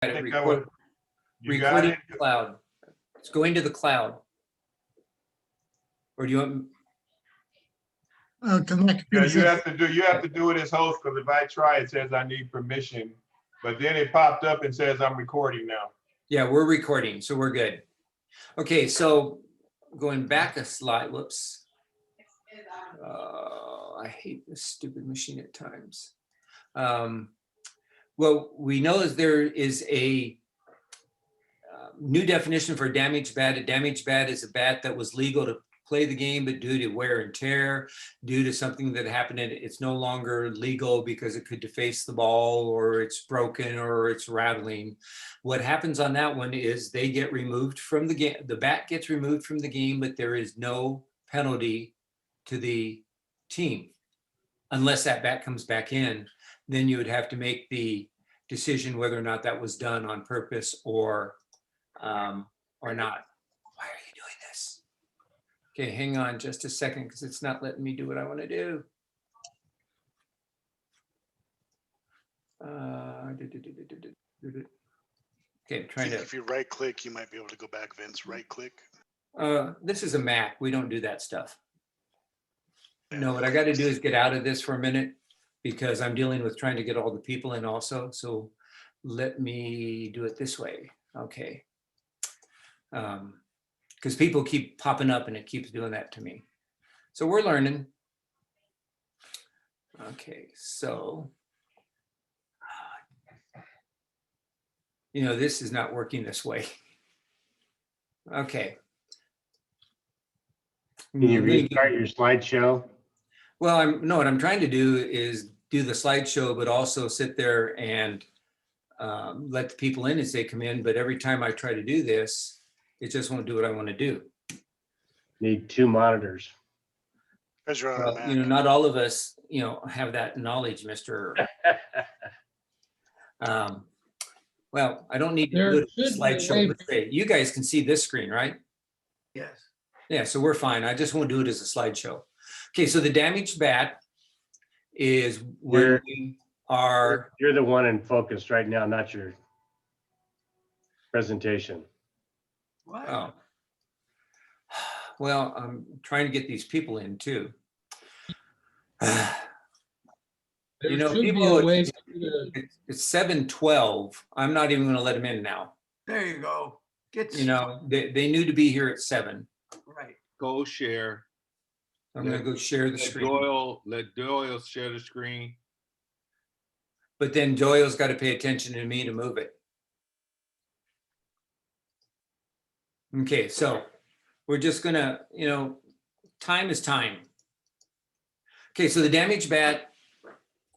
got it think I would. You got recording it? to the cloud. It's going to the cloud. Or do you want, Cause my Yeah, computer you says, have to do it as host, because if I try, it says I need permission. But then it popped up and says I'm recording now. yeah, we're recording, so we're good. Okay, so going back a slide, whoops. I hate this stupid machine at times. Well, we know is there is a new definition for damaged bat. A damaged bat is a bat that was legal to play the game, but due to wear and tear, due to something that happened, it's no longer legal because it could deface the ball, or it's broken, or it's rattling. What happens on that one is they get removed from the game. The bat gets removed from the game, but there is no penalty to the team unless that bat comes back in. Then you would have to make the decision whether or not that was done on purpose or not. Why are you doing this? Okay, hang on just a second because it's not letting me do what I want to do. Okay, I'm trying to. If you right click, you might be able to go back, Vince. Right click. This is a Mac. We don't do that stuff. No, what I got to do is get out of this for a minute because I'm dealing with trying to get all the people in also. So let me do it this way. Okay. Because people keep popping up and it keeps doing that to me. So we're learning. Okay, so, this is not working this way. Okay. Can you restart your slideshow? Well, what I'm trying to do is do the slideshow, but also sit there and let the people in as they come in. But every time I try to do this, it just won't do what I want to do. Need 2 monitors. Because you're on a Mac. Not all of us, have that knowledge, Mr. Well, I don't need to do a slideshow per se. You guys can see this screen, right? Yes. Yeah, so we're fine. I just won't do it as a slideshow. Okay, so the damaged bat is when we are. You're the one in focus right now, not your presentation. What? Oh. Well, I'm trying to get these people in too. People, it's 7:12. I'm not even going to let them in now. There you go. They knew to be here at 7. Right. Go share. I'm going to go share the screen. Let Doyle share the screen. But then Doyle's got to pay attention to me to move it. Okay, so we're just going to, time is time. Okay, so the damaged bat.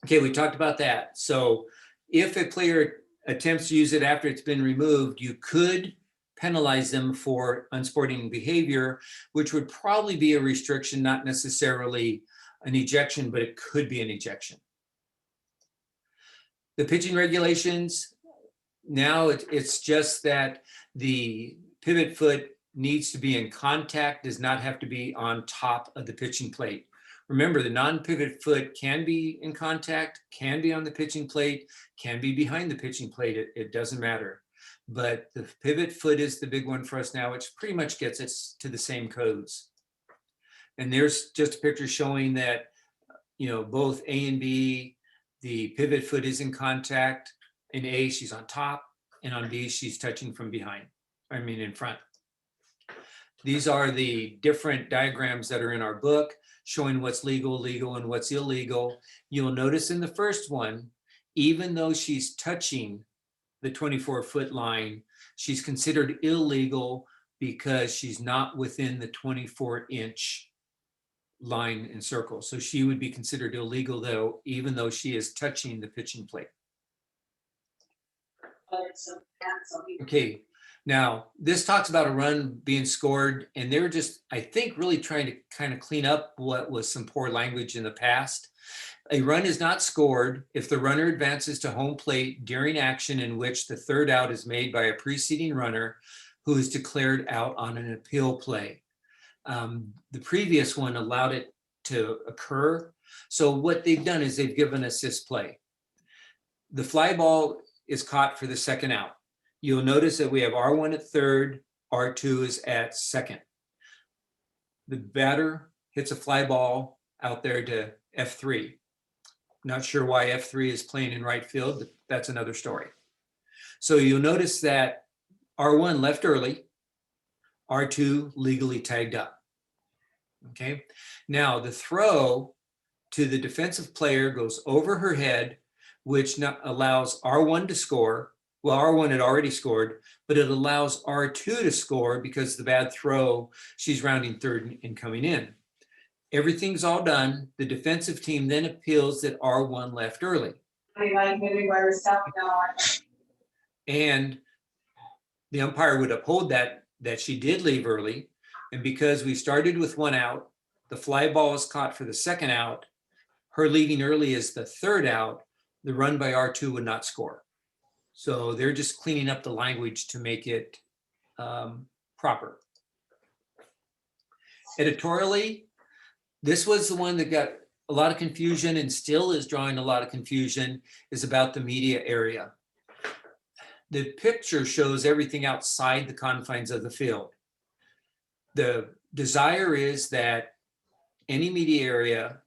Okay, we talked about that. So if a player attempts to use it after it's been removed, you could penalize them for unsporting behavior, which would probably be a restriction, not necessarily an ejection, but it could be an ejection. The pitching regulations, now it's just that the pivot foot needs to be in contact, does not have to be on top of the pitching plate. Remember, the non-pivot foot can be in contact, can be on the pitching plate, can be behind the pitching plate. It doesn't matter. But the pivot foot is the big one for us now, which pretty much gets us to the same codes. And there's just a picture showing that, both A and B, the pivot foot is in contact. In A, she's on top, and on B, she's touching from behind. In front. These are the different diagrams that are in our book showing what's legal, and what's illegal. You'll notice in the first one, even though she's touching the 24-foot line, she's considered illegal because she's not within the 24-inch line and circle. So she would be considered illegal though, even though she is touching the pitching plate. Okay. Now, this talks about a run being scored, and they were just, I think, really trying to kind of clean up what was some poor language in the past. A run is not scored if the runner advances to home plate during action in which the third out is made by a preceding runner who is declared out on an appeal play. The previous one allowed it to occur. So what they've done is they've given us this play. The fly ball is caught for the second out. You'll notice that we have R1 at third, R2 is at second. The batter hits a fly ball out there to F3. Not sure why F3 is playing in right field, but that's another story. So you'll notice that R1 left early, R2 legally tagged up. Okay, now the throw to the defensive player goes over her head, which allows R1 to score. Well, R1 had already scored, but it allows R2 to score because the bad throw, she's rounding third and coming in. Everything's all done. The defensive team then appeals that R1 left early. And the umpire would uphold that she did leave early. And because we started with one out, the fly ball is caught for the second out. Her leaving early is the third out. The run by R2 would not score. So they're just cleaning up the language to make it proper. Editorially, this was the one that got a lot of confusion and still is drawing a lot of confusion, is about the media area. The picture shows everything outside the confines of the field. The desire is that any media area,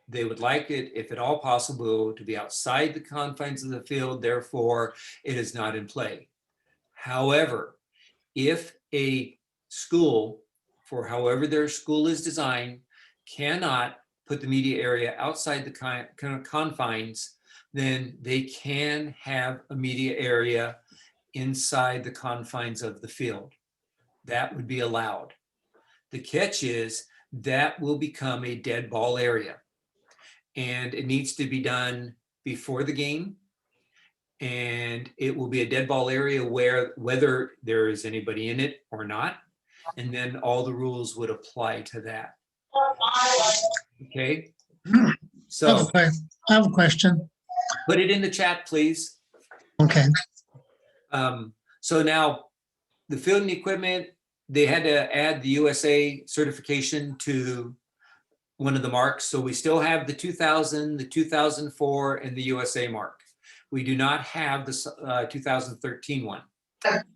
they would like it, if at all possible, to be outside the confines of the field, therefore it is not in play. However, if a school, for however their school is designed, cannot put the media area outside the confines, then they can have a media area inside the confines of the field. That would be allowed. The catch is that will become a dead ball area, and it needs to be done before the game, and it will be a dead ball area whether there is anybody in it or not, and then all the rules would apply to that. Okay, so I have a question. put it in the chat, please. Okay. So now the fielding equipment, they had to add the USA certification to one of the marks. So we still have the 2000, the 2004, and the USA mark. We do not have the 2013 one,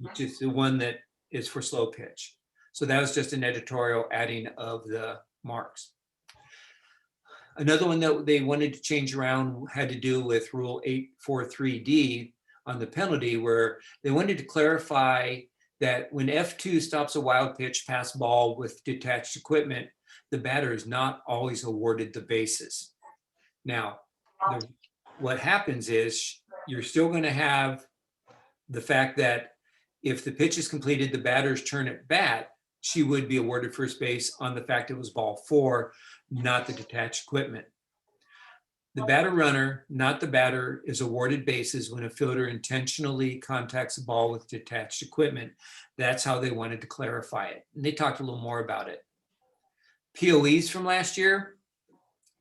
which is the one that is for slow pitch. So that was just an editorial adding of the marks. Another one that they wanted to change around had to do with Rule 843D on the penalty, where they wanted to clarify that when F2 stops a wild pitch pass ball with detached equipment, the batter is not always awarded the bases. Now, what happens is you're still going to have the fact that if the pitch is completed, the batter's turn at bat, she would be awarded first base on the fact it was ball 4, not the detached equipment. The batter runner, not the batter, is awarded bases when a fielder intentionally contacts a ball with detached equipment. That's how they wanted to clarify it. And they talked a little more about it. POEs from last year,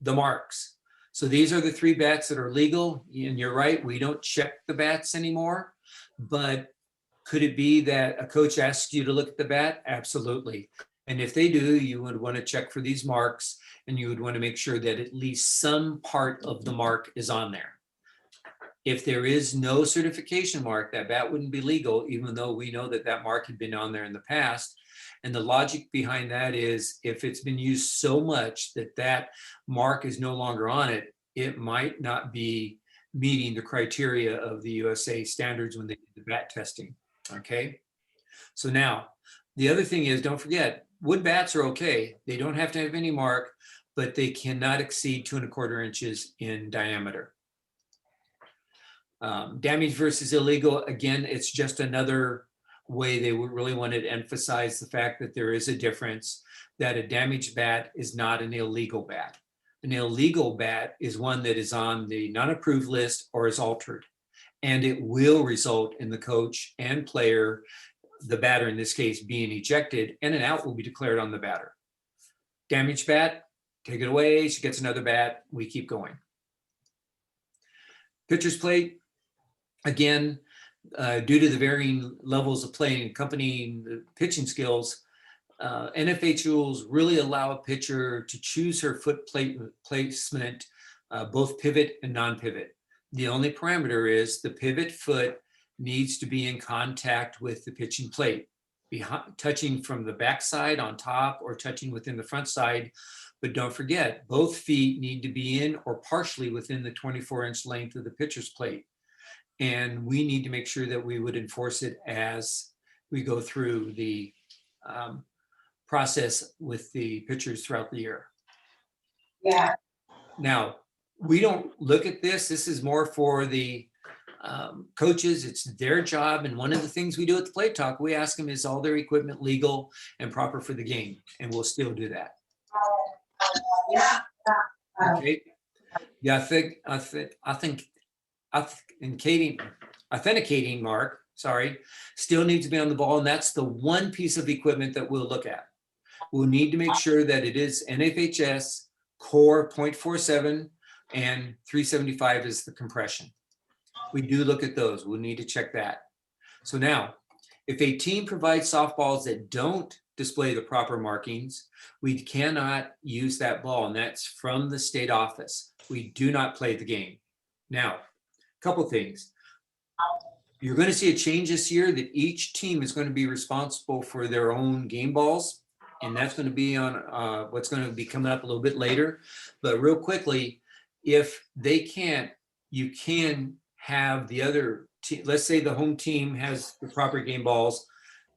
the marks. So these are the 3 bats that are legal. And you're right, we don't check the bats anymore. But could it be that a coach asks you to look at the bat? Absolutely. And if they do, you would want to check for these marks, and you would want to make sure that at least some part of the mark is on there. If there is no certification mark, that bat wouldn't be legal, even though we know that that mark had been on there in the past. And the logic behind that is if it's been used so much that that mark is no longer on it, it might not be meeting the criteria of the USA standards when they did the bat testing. Okay. So now the other thing is, don't forget, wood bats are okay. They don't have to have any mark, but they cannot exceed 2 1/4 inches in diameter. Damage versus illegal, again, it's just another way they would really want to emphasize the fact that there is a difference, that a damaged bat is not an illegal bat. An illegal bat is one that is on the non-approved list or is altered, and it will result in the coach and player, the batter in this case, being ejected, and an out will be declared on the batter. Damaged bat, take it away, she gets another bat, we keep going. Pitcher's plate, again, due to the varying levels of play and accompanying the pitching skills, NFH rules really allow a pitcher to choose her foot placement, both pivot and non-pivot. The only parameter is the pivot foot needs to be in contact with the pitching plate, touching from the backside on top or touching within the front side. But don't forget, both feet need to be in or partially within the 24-inch length of the pitcher's plate. And we need to make sure that we would enforce it as we go through the process with the pitchers throughout the year. Yeah. Now, we don't look at this. This is more for the coaches. It's their job. And one of the things we do at the Plate Talk, we ask them, is all their equipment legal and proper for the game? And we'll still do that. Yeah. Okay. Yeah, I think authenticating mark, still needs to be on the ball. And that's the one piece of equipment that we'll look at. We'll need to make sure that it is NFHS core 0.47 and 375 is the compression. We do look at those. We'll need to check that. So now, if a team provides softballs that don't display the proper markings, we cannot use that ball, and that's from the state office. We do not play the game. Now, a couple things. You're going to see a change this year that each team is going to be responsible for their own game balls, and that's going to be on what's going to be coming up a little bit later. But real quickly, if they can't, you can have the other team. Let's say the home team has the proper game balls,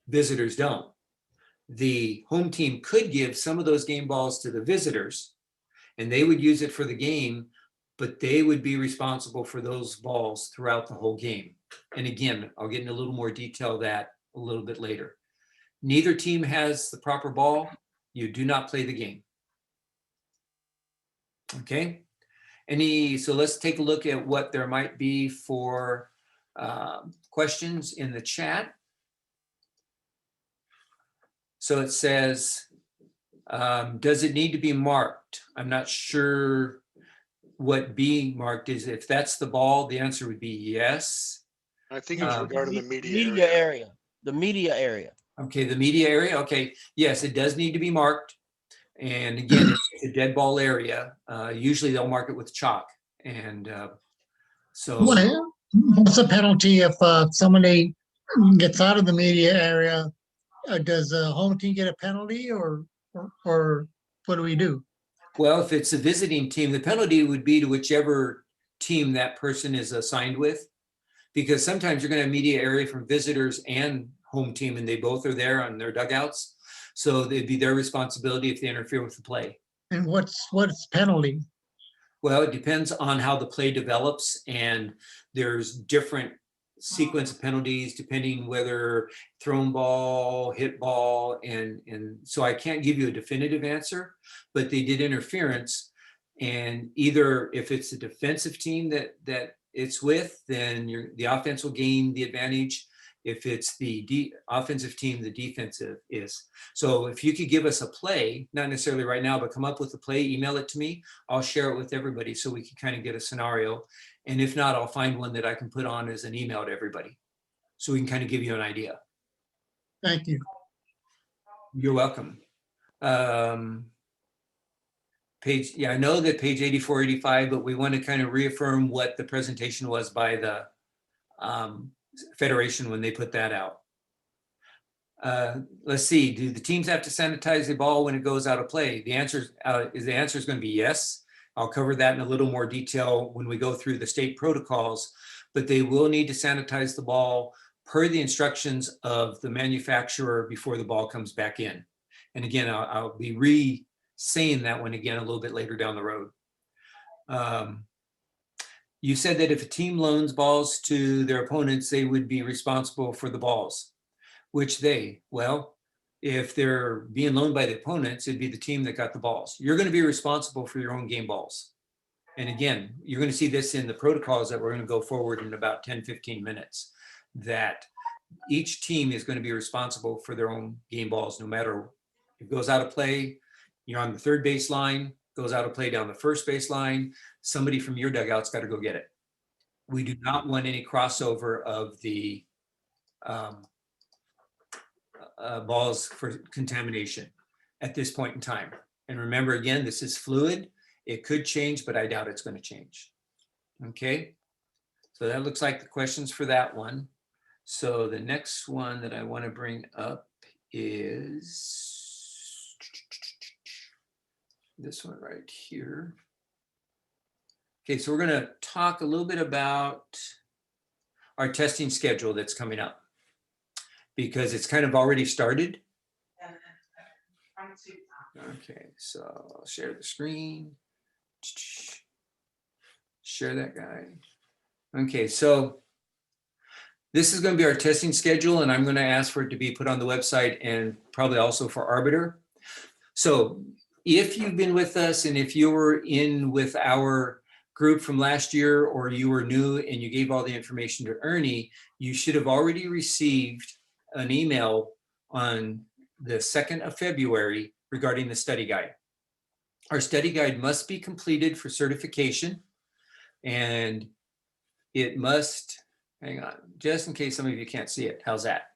visitors don't. The home team could give some of those game balls to the visitors, and they would use it for the game, but they would be responsible for those balls throughout the whole game. And again, I'll get into a little more detail of that a little bit later. Neither team has the proper ball. You do not play the game. Okay. So let's take a look at what there might be for questions in the chat. So it says, does it need to be marked? I'm not sure what being marked is. If that's the ball, the answer would be yes. I think it was regarding the media Media area. area, the media area. Okay, the media area. Okay, yes, it does need to be marked. And again, it's a dead ball area. Usually they'll mark it with chalk. And so What's the penalty if somebody gets out of the media area? Does the home team get a penalty or what do we do? well, if it's a visiting team, the penalty would be to whichever team that person is assigned with, because sometimes you're going to have media area from visitors and home team, and they both are there on their dugouts. So it'd be their responsibility if they interfere with the play. And what's penalty? Well, it depends on how the play develops, and there's different sequence of penalties depending whether thrown ball, hit ball, and so I can't give you a definitive answer, but they did interference. And either if it's a defensive team that it's with, then the offense will gain the advantage. If it's the offensive team, the defensive is. So if you could give us a play, not necessarily right now, but come up with a play, email it to me, I'll share it with everybody so we can kind of get a scenario. And if not, I'll find one that I can put on as an email to everybody so we can kind of give you an idea. Thank you. You're welcome. I know that page 84, 85, but we want to kind of reaffirm what the presentation was by the Federation when they put that out. Let's see, do the teams have to sanitize the ball when it goes out of play? The answer is going to be yes. I'll cover that in a little more detail when we go through the state protocols, but they will need to sanitize the ball per the instructions of the manufacturer before the ball comes back in. And again, I'll be re-saying that one again a little bit later down the road. You said that if a team loans balls to their opponents, they would be responsible for the balls. Well, if they're being loaned by the opponents, it'd be the team that got the balls. You're going to be responsible for your own game balls. And again, you're going to see this in the protocols that we're going to go forward in about 10, 15 minutes, that each team is going to be responsible for their own game balls, no matter if it goes out of play, you're on the third baseline, goes out of play down the first baseline, somebody from your dugout's got to go get it. We do not want any crossover of the balls for contamination at this point in time. And remember, again, this is fluid. It could change, but I doubt it's going to change. Okay. So that looks like the questions for that one. So the next one that I want to bring up is this one right here. Okay, so we're going to talk a little bit about our testing schedule that's coming up, because it's kind of already started. Okay, so I'll share the screen. Share that guy. Okay, so this is going to be our testing schedule, and I'm going to ask for it to be put on the website and probably also for Arbiter. So if you've been with us and if you were in with our group from last year, or you were new and you gave all the information to Ernie, you should have already received an email on the 2nd of February regarding the study guide. Our study guide must be completed for certification, and it must, hang on, just in case some of you can't see it, how's that?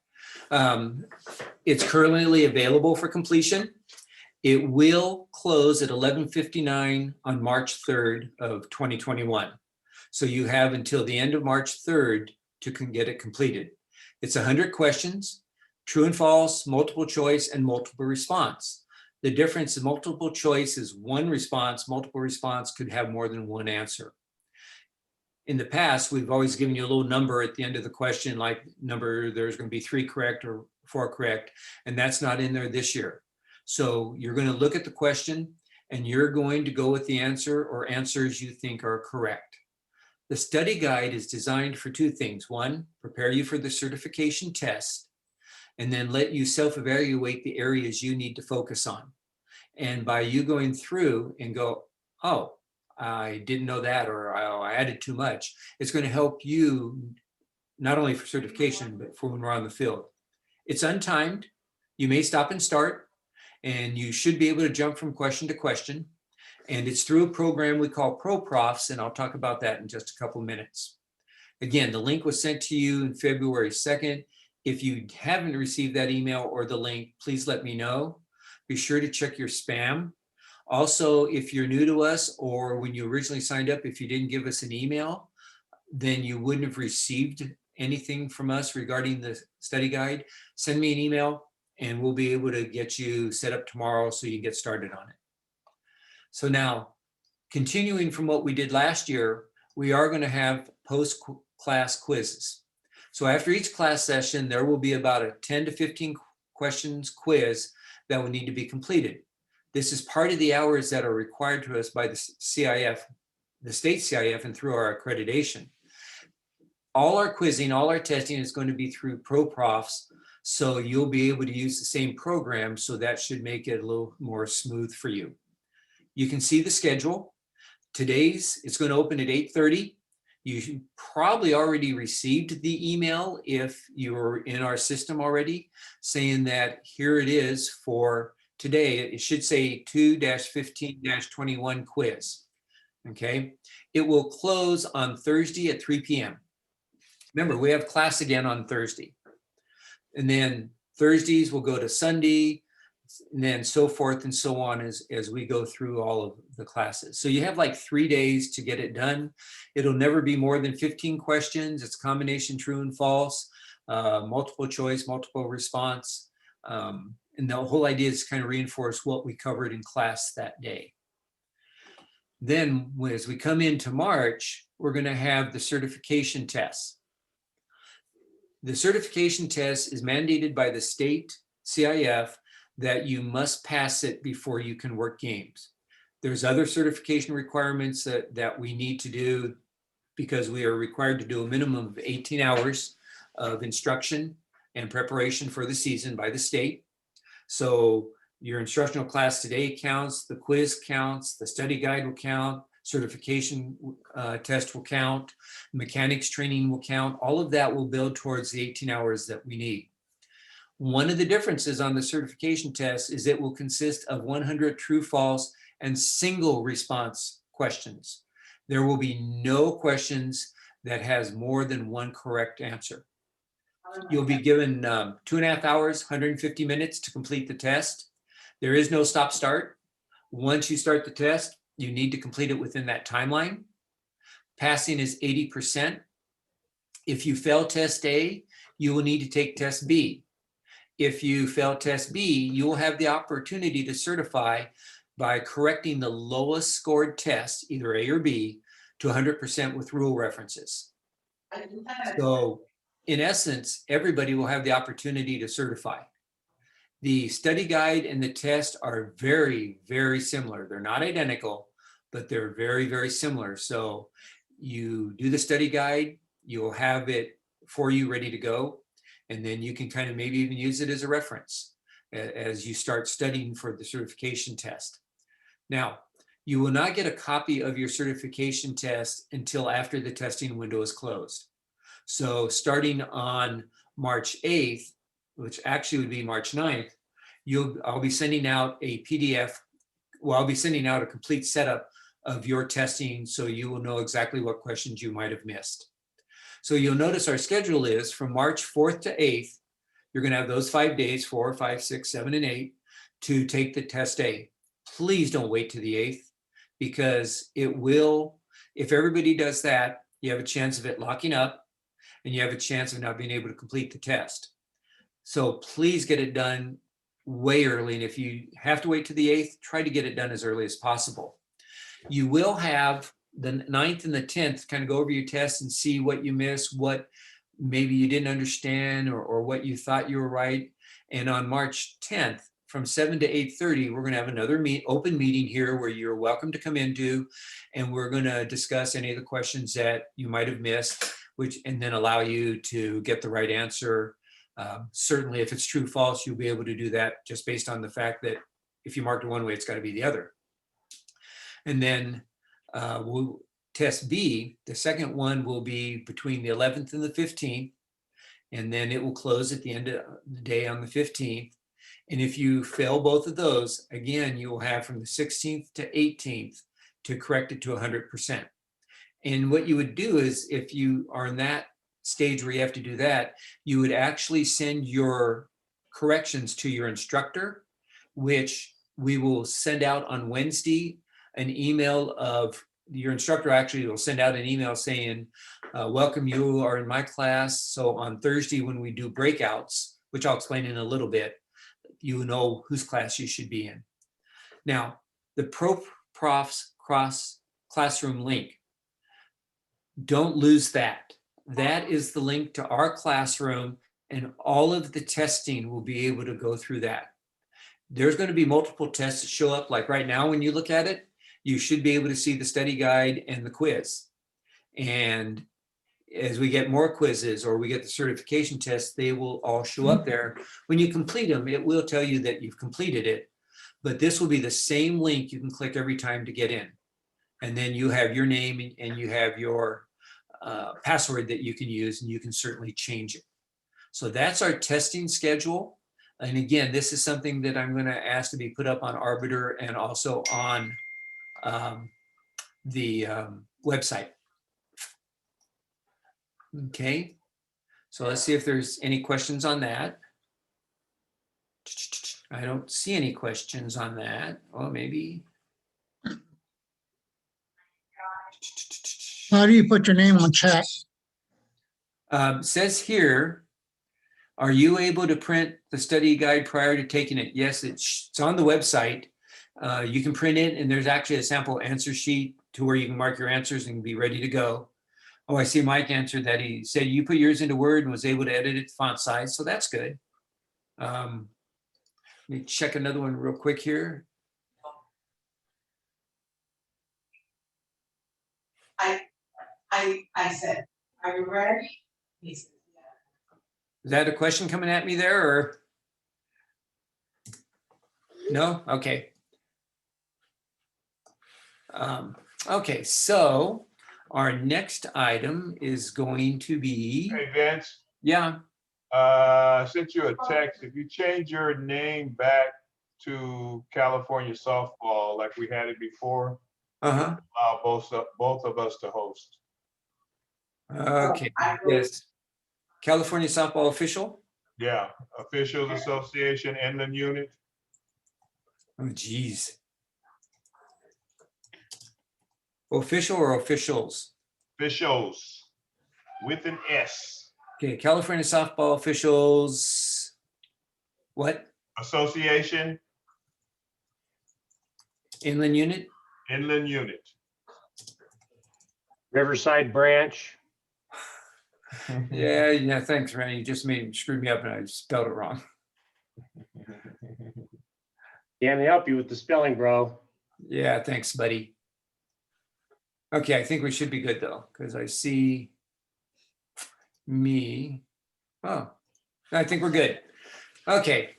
It's currently available for completion. It will close at 11:59 on March 3rd of 2021. So you have until the end of March 3rd to get it completed. It's 100 questions, true and false, multiple choice, and multiple response. The difference in multiple choice is one response. Multiple response could have more than one answer. In the past, we've always given you a little number at the end of the question, like number, there's going to be 3 correct or 4 correct, and that's not in there this year. So you're going to look at the question and you're going to go with the answer or answers you think are correct. The study guide is designed for 2 things. 1, prepare you for the certification test, and then let you self-evaluate the areas you need to focus on. And by you going through and go, oh, I didn't know that, or I added too much, it's going to help you not only for certification, but for when we're on the field. It's untimed. You may stop and start, and you should be able to jump from question to question. And it's through a program we call ProProfs, and I'll talk about that in just a couple of minutes. Again, the link was sent to you on February 2nd. If you haven't received that email or the link, please let me know. Be sure to check your spam. Also, if you're new to us, or when you originally signed up, if you didn't give us an email, then you wouldn't have received anything from us regarding the study guide. Send me an email and we'll be able to get you set up tomorrow so you can get started on it. So now, continuing from what we did last year, we are going to have post-class quizzes. So after each class session, there will be about a 10 to 15 questions quiz that will need to be completed. This is part of the hours that are required to us by the CIF, the state CIF, and through our accreditation. All our quizzing, all our testing is going to be through ProProfs, so you'll be able to use the same program, so that should make it a little more smooth for you. You can see the schedule. Today's, it's going to open at 8:30. You should probably already received the email if you're in our system already, saying that here it is for today. It should say 2-15-21 quiz. Okay, it will close on Thursday at 3 p.m. Remember, we have class again on Thursday. And then Thursdays will go to Sunday, and then so forth and so on as we go through all of the classes. So you have like 3 days to get it done. It'll never be more than 15 questions. It's combination true and false, multiple choice, multiple response. And the whole idea is to kind of reinforce what we covered in class that day. Then as we come into March, we're going to have the certification tests. The certification test is mandated by the state CIF that you must pass it before you can work games. There's other certification requirements that we need to do, because we are required to do a minimum of 18 hours of instruction and preparation for the season by the state. So your instructional class today counts, the quiz counts, the study guide will count, certification test will count, mechanics training will count. All of that will build towards the 18 hours that we need. One of the differences on the certification test is it will consist of 100 true, false, and single response questions. There will be no questions that has more than one correct answer. You'll be given 2.5 hours, 150 minutes to complete the test. There is no stop start. Once you start the test, you need to complete it within that timeline. Passing is 80%. If you fail test A, you will need to take test B. If you fail test B, you will have the opportunity to certify by correcting the lowest scored test, either A or B, to 100% with rule references. So in essence, everybody will have the opportunity to certify. The study guide and the test are very, very similar. They're not identical, but they're very, very similar. So you do the study guide, you'll have it for you ready to go. And then you can kind of maybe even use it as a reference as you start studying for the certification test. Now, you will not get a copy of your certification test until after the testing window is closed. So starting on March 8th, which actually would be March 9th, I'll be sending out a PDF. Well, I'll be sending out a complete setup of your testing so you will know exactly what questions you might have missed. So you'll notice our schedule is from March 4th to 8th. You're going to have those 5 days, 4, 5, 6, 7, and 8 to take the test A. Please don't wait to the 8th because it will, if everybody does that, you have a chance of it locking up and you have a chance of not being able to complete the test. So please get it done way early. And if you have to wait to the 8th, try to get it done as early as possible. You will have the 9th and the 10th kind of go over your tests and see what you missed, what maybe you didn't understand or what you thought you were right. And on March 10th, from 7 to 8:30, we're going to have another open meeting here where you're welcome to come into, and we're going to discuss any of the questions that you might have missed, and then allow you to get the right answer. Certainly, if it's true, false, you'll be able to do that just based on the fact that if you marked it one way, it's got to be the other. And then we'll test B. The second one will be between the 11th and the 15th, and then it will close at the end of the day on the 15th. And if you fail both of those, again, you will have from the 16th to 18th to correct it to 100%. And what you would do is, if you are in that stage where you have to do that, you would actually send your corrections to your instructor, which we will send out on Wednesday an email of your instructor. Actually will send out an email saying, welcome, you are in my class. So on Thursday when we do breakouts, which I'll explain in a little bit, you know whose class you should be in. Now, the ProProfs cross classroom link, don't lose that. That is the link to our classroom, and all of the testing will be able to go through that. There's going to be multiple tests that show up. Like right now, when you look at it, you should be able to see the study guide and the quiz. And as we get more quizzes or we get the certification tests, they will all show up there. When you complete them, it will tell you that you've completed it, but this will be the same link you can click every time to get in. And then you have your name and you have your password that you can use, and you can certainly change it. So that's our testing schedule. And again, this is something that I'm going to ask to be put up on Arbiter and also on the website. Okay, so let's see if there's any questions on that. I don't see any questions on that. Oh, maybe. How do you put your name on chat? Says here, are you able to print the study guide prior to taking it? Yes, it's on the website. You can print it, and there's actually a sample answer sheet to where you can mark your answers and be ready to go. Oh, I see Mike answered that. He said you put yours into Word and was able to edit it font size, so that's good. Let me check another one real quick here. I said, are you ready? He said, Is that a question coming at me there, or? No? Okay. Okay, so our next item is going to be, Hey, Vince, yeah, I sent you a text. If you change your name back to California softball like we had it before, allow both of us to host. okay, yes. California Softball Official? Yeah, Officials Association and the unit. Oh, geez. Official or officials? Officials. with an S. Okay, California Softball Officials, what? Association, Inland Unit? Inland Unit. Riverside Branch. Yeah, thanks, Randy. You just screwed me up and I spelled it wrong. Can't help you with the spelling, bro. Yeah, thanks, buddy. Okay, I think we should be good though, because I see me. Oh, I think we're good. Okay.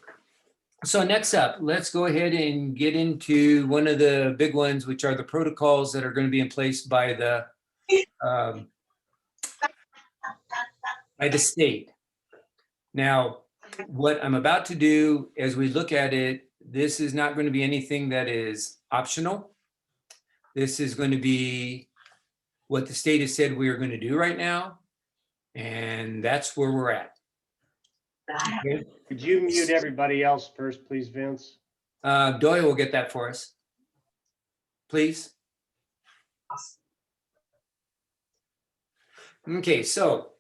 So next up, let's go ahead and get into one of the big ones, which are the protocols that are going to be in place by the state. Now, what I'm about to do as we look at it, this is not going to be anything that is optional. This is going to be what the state has said we are going to do right now. And that's where we're at. Okay. Could you mute everybody else first, please, Vince? Doyle will get that for us. Please. Okay, so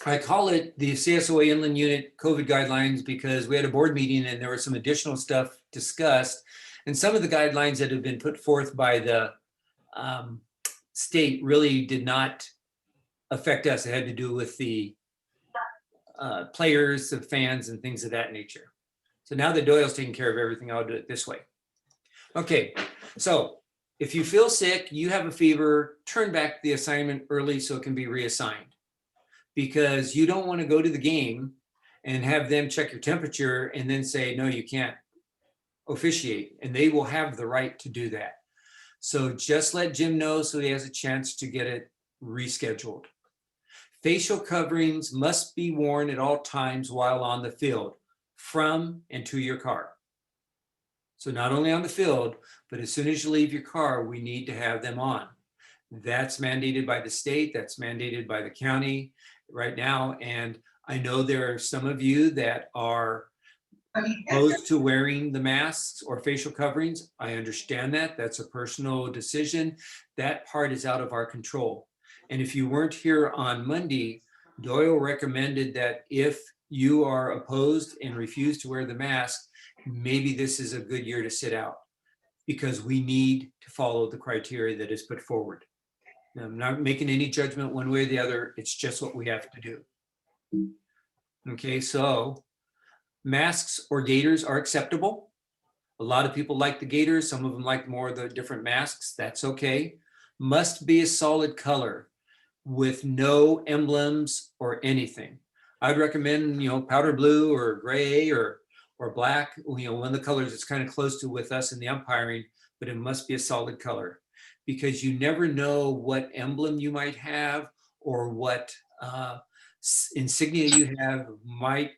I call it the CSOA Inland Unit COVID guidelines because we had a board meeting and there was some additional stuff discussed. And some of the guidelines that have been put forth by the state really did not affect us. It had to do with the players, the fans, and things of that nature. So now that Doyle's taking care of everything, I'll do it this way. Okay, so if you feel sick, you have a fever, turn back the assignment early so it can be reassigned. Because you don't want to go to the game and have them check your temperature and then say, no, you can't officiate. And they will have the right to do that. So just let Jim know so he has a chance to get it rescheduled. Facial coverings must be worn at all times while on the field, from and to your car. So not only on the field, but as soon as you leave your car, we need to have them on. That's mandated by the state, that's mandated by the county right now. And I know there are some of you that are opposed to wearing the masks or facial coverings. I understand that. That's a personal decision. That part is out of our control. And if you weren't here on Monday, Doyle recommended that if you are opposed and refuse to wear the mask, maybe this is a good year to sit out because we need to follow the criteria that is put forward. Now, I'm not making any judgment one way or the other. It's just what we have to do. Okay, so masks or gaiters are acceptable. A lot of people like the gaiters. Some of them like more of the different masks. That's okay. Must be a solid color with no emblems or anything. I'd recommend, powder blue or gray or black, one of the colors that's kind of close to with us in the umpiring, but it must be a solid color because you never know what emblem you might have or what insignia you have might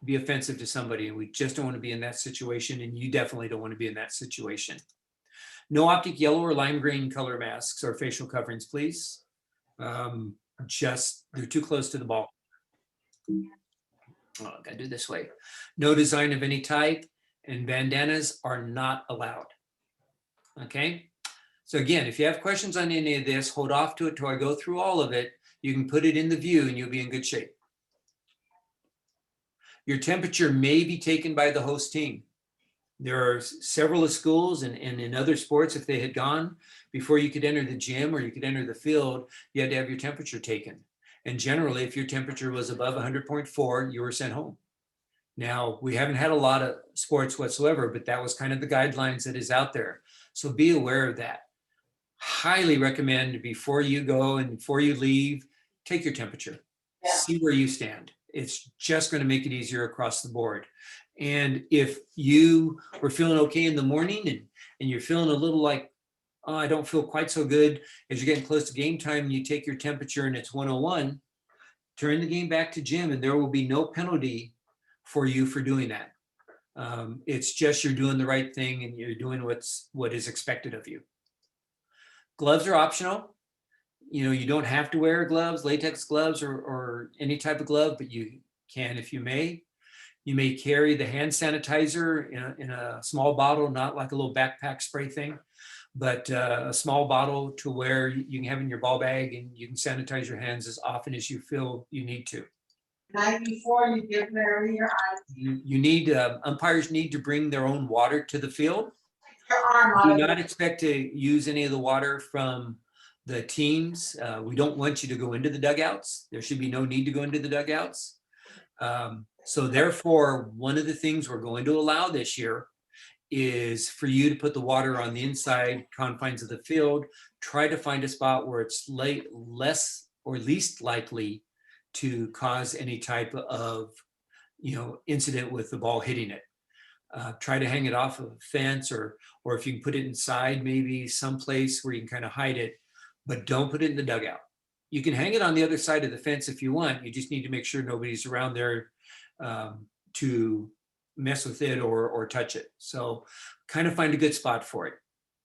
be offensive to somebody, and we just don't want to be in that situation, and you definitely don't want to be in that situation. No optic yellow or lime green color masks or facial coverings, please. They're too close to the ball. Oh, I gotta do this way. No design of any type, and bandanas are not allowed. Okay, so again, if you have questions on any of this, hold off to it till I go through all of it. You can put it in the view and you'll be in good shape. Your temperature may be taken by the host team. There are several schools and in other sports, if they had gone, before you could enter the gym or you could enter the field, you had to have your temperature taken. And generally, if your temperature was above 100.4, you were sent home. Now, we haven't had a lot of sports whatsoever, but that was kind of the guidelines that is out there. So be aware of that. Highly recommend before you go and before you leave, take your temperature. Yeah. See where you stand. It's just going to make it easier across the board. And if you were feeling okay in the morning and you're feeling a little like, oh, I don't feel quite so good, as you're getting close to game time and you take your temperature and it's 101, turn the game back to gym and there will be no penalty for you for doing that. It's just you're doing the right thing and you're doing what is expected of you. Gloves are optional. You don't have to wear gloves, latex gloves or any type of glove, but you can if you may. You may carry the hand sanitizer in a small bottle, not like a little backpack spray thing. but a small bottle to where you can have in your ball bag and you can sanitize your hands as often as you feel you need to. Night before you get there, your eyes, You need, umpires need to bring their own water to the field. your arm Do out of not it. expect to use any of the water from the teams. We don't want you to go into the dugouts. There should be no need to go into the dugouts. So therefore, one of the things we're going to allow this year is for you to put the water on the inside confines of the field. Try to find a spot where it's less or least likely to cause any type of, incident with the ball hitting it. Try to hang it off of a fence, or if you can put it inside, maybe someplace where you can kind of hide it, but don't put it in the dugout. You can hang it on the other side of the fence if you want. You just need to make sure nobody's around there to mess with it or touch it. So kind of find a good spot for it,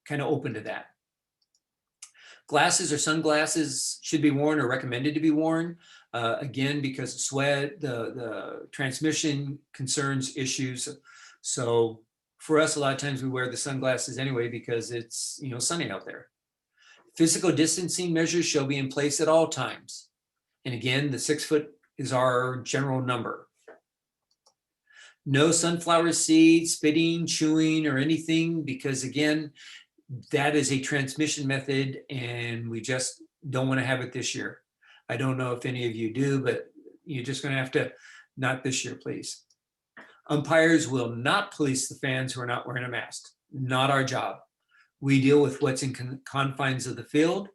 kind of open to that. Glasses or sunglasses should be worn or recommended to be worn. Again, because of sweat, the transmission concerns issues. So for us, a lot of times we wear the sunglasses anyway because it's sunny out there. Physical distancing measures shall be in place at all times. And again, the 6 foot is our general number. No sunflower seeds, spitting, chewing, or anything, because again, that is a transmission method and we just don't want to have it this year. I don't know if any of you do, but you're just going to have to, not this year, please. Umpires will not police the fans who are not wearing a mask. Not our job. We deal with what's in confines of the field,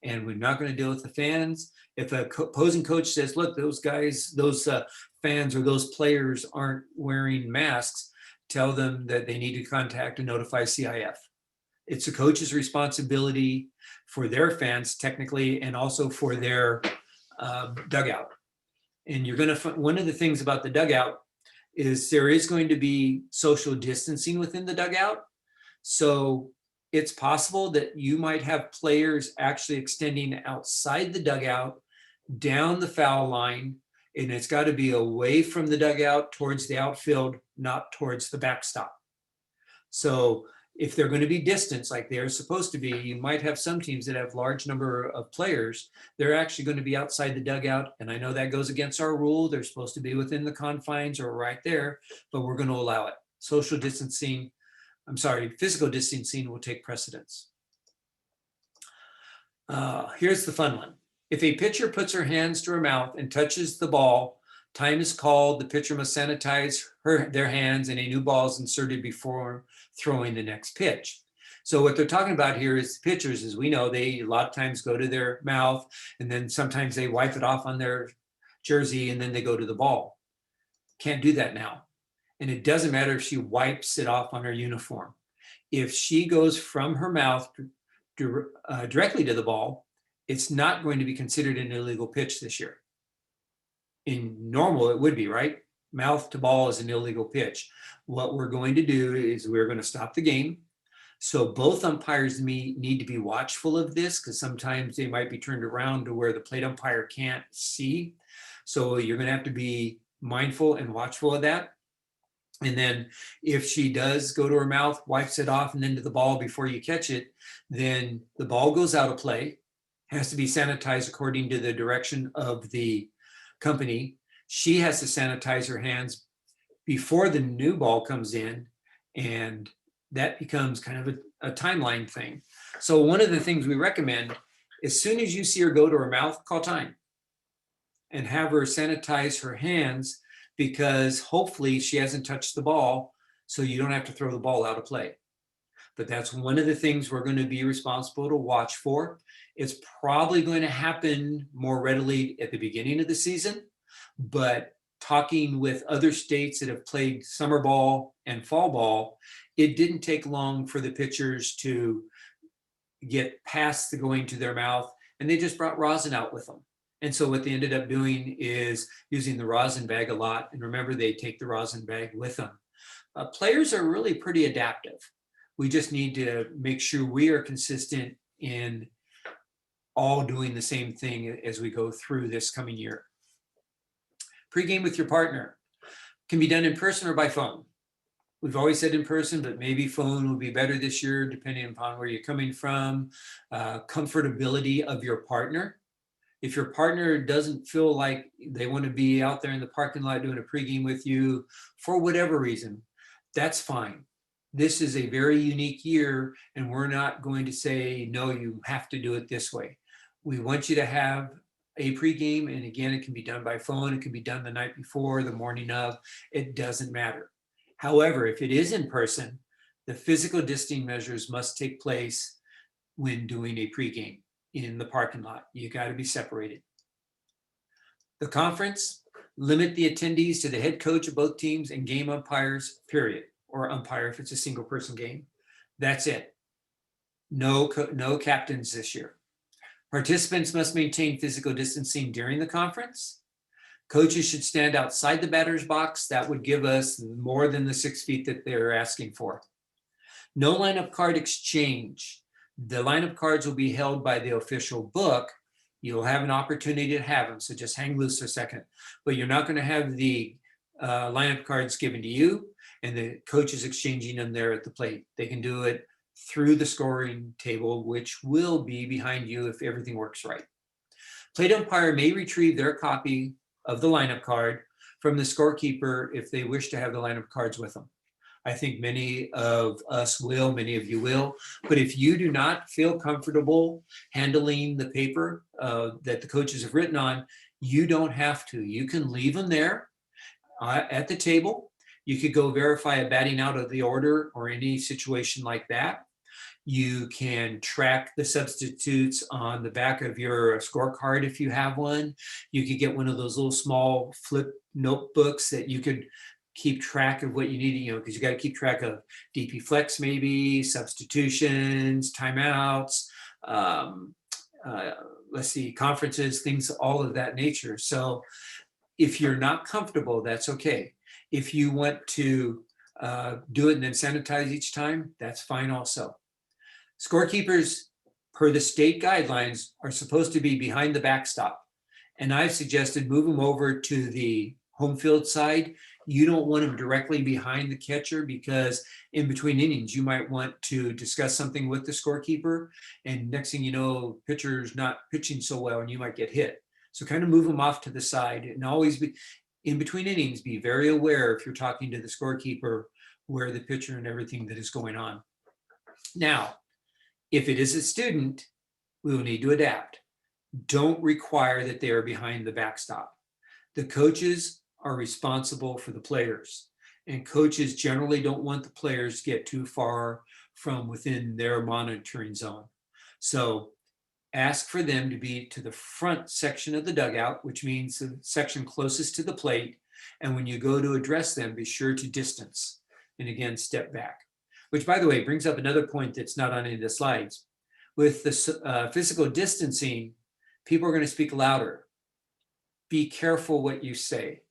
and we're not going to deal with the fans. If a opposing coach says, look, those guys, those fans or those players aren't wearing masks, tell them that they need to contact and notify CIF. It's the coach's responsibility for their fans technically, and also for their dugout. And you're going to, one of the things about the dugout is there is going to be social distancing within the dugout. So it's possible that you might have players actually extending outside the dugout, down the foul line, and it's got to be away from the dugout towards the outfield, not towards the backstop. So if they're going to be distanced like they're supposed to be, you might have some teams that have large number of players. They're actually going to be outside the dugout. And I know that goes against our rule. They're supposed to be within the confines or right there, but we're going to allow it. Social distancing, physical distancing will take precedence. Here's the fun one. If a pitcher puts her hands to her mouth and touches the ball, time is called. The pitcher must sanitize their hands and a new ball is inserted before throwing the next pitch. So what they're talking about here is pitchers, as we know, they a lot of times go to their mouth and then sometimes they wipe it off on their jersey and then they go to the ball. Can't do that now. And it doesn't matter if she wipes it off on her uniform. If she goes from her mouth directly to the ball, it's not going to be considered an illegal pitch this year. In normal, it would be, right? Mouth to ball is an illegal pitch. What we're going to do is we're going to stop the game. So both umpires need to be watchful of this, because sometimes they might be turned around to where the plate umpire can't see. So you're going to have to be mindful and watchful of that. And then if she does go to her mouth, wipes it off and into the ball before you catch it, then the ball goes out of play, has to be sanitized according to the direction of the company. She has to sanitize her hands before the new ball comes in, and that becomes kind of a timeline thing. So one of the things we recommend, as soon as you see her go to her mouth, call time and have her sanitize her hands, because hopefully she hasn't touched the ball, so you don't have to throw the ball out of play. But that's one of the things we're going to be responsible to watch for. It's probably going to happen more readily at the beginning of the season, but talking with other states that have played summer ball and fall ball, it didn't take long for the pitchers to get past the going to their mouth, and they just brought rosin out with them. And so what they ended up doing is using the rosin bag a lot. And remember, they take the rosin bag with them. Players are really pretty adaptive. We just need to make sure we are consistent in all doing the same thing as we go through this coming year. Pre-game with your partner can be done in person or by phone. We've always said in person, but maybe phone will be better this year, depending upon where you're coming from. Comfortability of your partner. If your partner doesn't feel like they want to be out there in the parking lot doing a pregame with you for whatever reason, that's fine. This is a very unique year, and we're not going to say, no, you have to do it this way. We want you to have a pregame, and again, it can be done by phone. It can be done the night before, the morning of. It doesn't matter. However, if it is in person, the physical distancing measures must take place when doing a pregame in the parking lot. You got to be separated. The conference, limit the attendees to the head coach of both teams and game umpires, period, or umpire if it's a single person game. That's it. No captains this year. Participants must maintain physical distancing during the conference. Coaches should stand outside the batter's box. That would give us more than the 6 feet that they're asking for. No lineup card exchange. The lineup cards will be held by the official book. You'll have an opportunity to have them, so just hang loose a second. But you're not going to have the lineup cards given to you and the coaches exchanging them there at the plate. They can do it through the scoring table, which will be behind you if everything works right. Plate umpire may retrieve their copy of the lineup card from the scorekeeper if they wish to have the lineup cards with them. I think many of us will, many of you will, but if you do not feel comfortable handling the paper that the coaches have written on, you don't have to. You can leave them there at the table. You could go verify a batting out of the order or any situation like that. You can track the substitutes on the back of your scorecard if you have one. You could get one of those little small flip notebooks that you could keep track of what you need, because you got to keep track of DP flex, maybe substitutions, timeouts, let's see, conferences, things, all of that nature. So if you're not comfortable, that's okay. If you want to do it and then sanitize each time, that's fine also. Scorekeepers, per the state guidelines, are supposed to be behind the backstop. And I've suggested move them over to the home field side. You don't want them directly behind the catcher because in between innings, you might want to discuss something with the scorekeeper. And next thing you know, pitcher's not pitching so well and you might get hit. So kind of move them off to the side and always be in between innings, be very aware if you're talking to the scorekeeper where the pitcher and everything that is going on. Now, if it is a student, we will need to adapt. Don't require that they are behind the backstop. The coaches are responsible for the players, and coaches generally don't want the players to get too far from within their monitoring zone. So ask for them to be to the front section of the dugout, which means the section closest to the plate. And when you go to address them, be sure to distance. And again, step back. Which, by the way, brings up another point that's not on any of the slides. With the physical distancing, people are going to speak louder. Be careful what you say.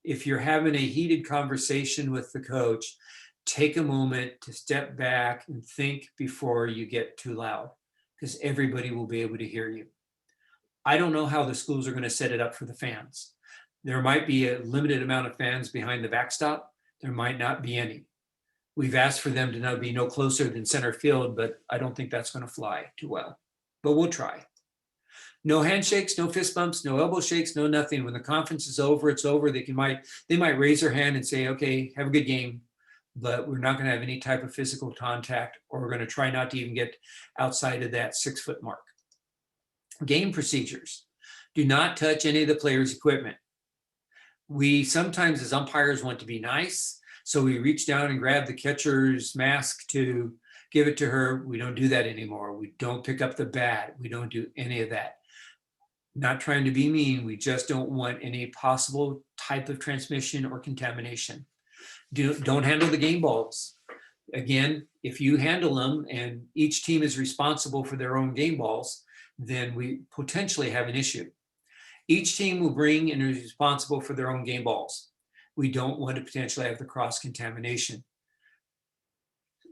If you're having a heated conversation with the coach, take a moment to step back and think before you get too loud, because everybody will be able to hear you. I don't know how the schools are going to set it up for the fans. There might be a limited amount of fans behind the backstop. There might not be any. We've asked for them to be no closer than center field, but I don't think that's going to fly too well. But we'll try. No handshakes, no fist bumps, no elbow shakes, no nothing. When the conference is over, it's over. They might raise their hand and say, okay, have a good game, but we're not going to have any type of physical contact, or we're going to try not to even get outside of that 6 foot mark. Game procedures. Do not touch any of the players' equipment. We sometimes as umpires want to be nice, so we reach down and grab the catcher's mask to give it to her. We don't do that anymore. We don't pick up the bat. We don't do any of that. Not trying to be mean. We just don't want any possible type of transmission or contamination. Don't handle the game balls. Again, if you handle them and each team is responsible for their own game balls, then we potentially have an issue. Each team will bring and is responsible for their own game balls. We don't want to potentially have the cross-contamination.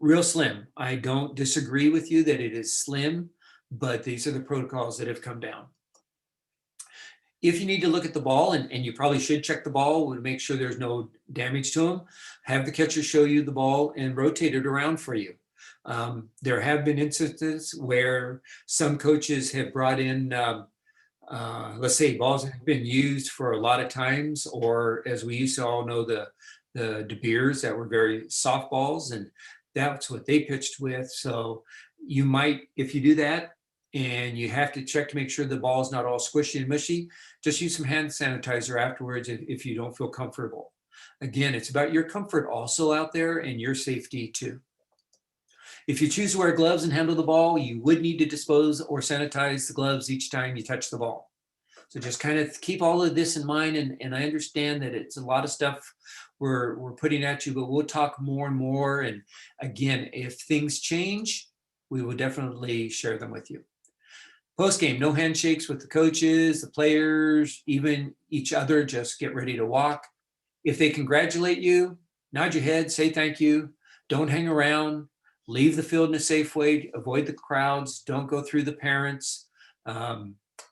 Real slim. I don't disagree with you that it is slim, but these are the protocols that have come down. If you need to look at the ball, and you probably should check the ball to make sure there's no damage to them, have the catcher show you the ball and rotate it around for you. There have been instances where some coaches have brought in, let's say, balls that have been used for a lot of times, or as we used to all know, the De Beers that were very soft balls, and that's what they pitched with. So you might, if you do that, and you have to check to make sure the ball is not all squishy and mushy, just use some hand sanitizer afterwards if you don't feel comfortable. Again, it's about your comfort also out there and your safety too. If you choose to wear gloves and handle the ball, you would need to dispose or sanitize the gloves each time you touch the ball. So just kind of keep all of this in mind. And I understand that it's a lot of stuff we're putting at you, but we'll talk more and more. And again, if things change, we will definitely share them with you. Post game, no handshakes with the coaches, the players, even each other. Just get ready to walk. If they congratulate you, nod your head, say thank you. Don't hang around. Leave the field in a safe way. Avoid the crowds. Don't go through the parents.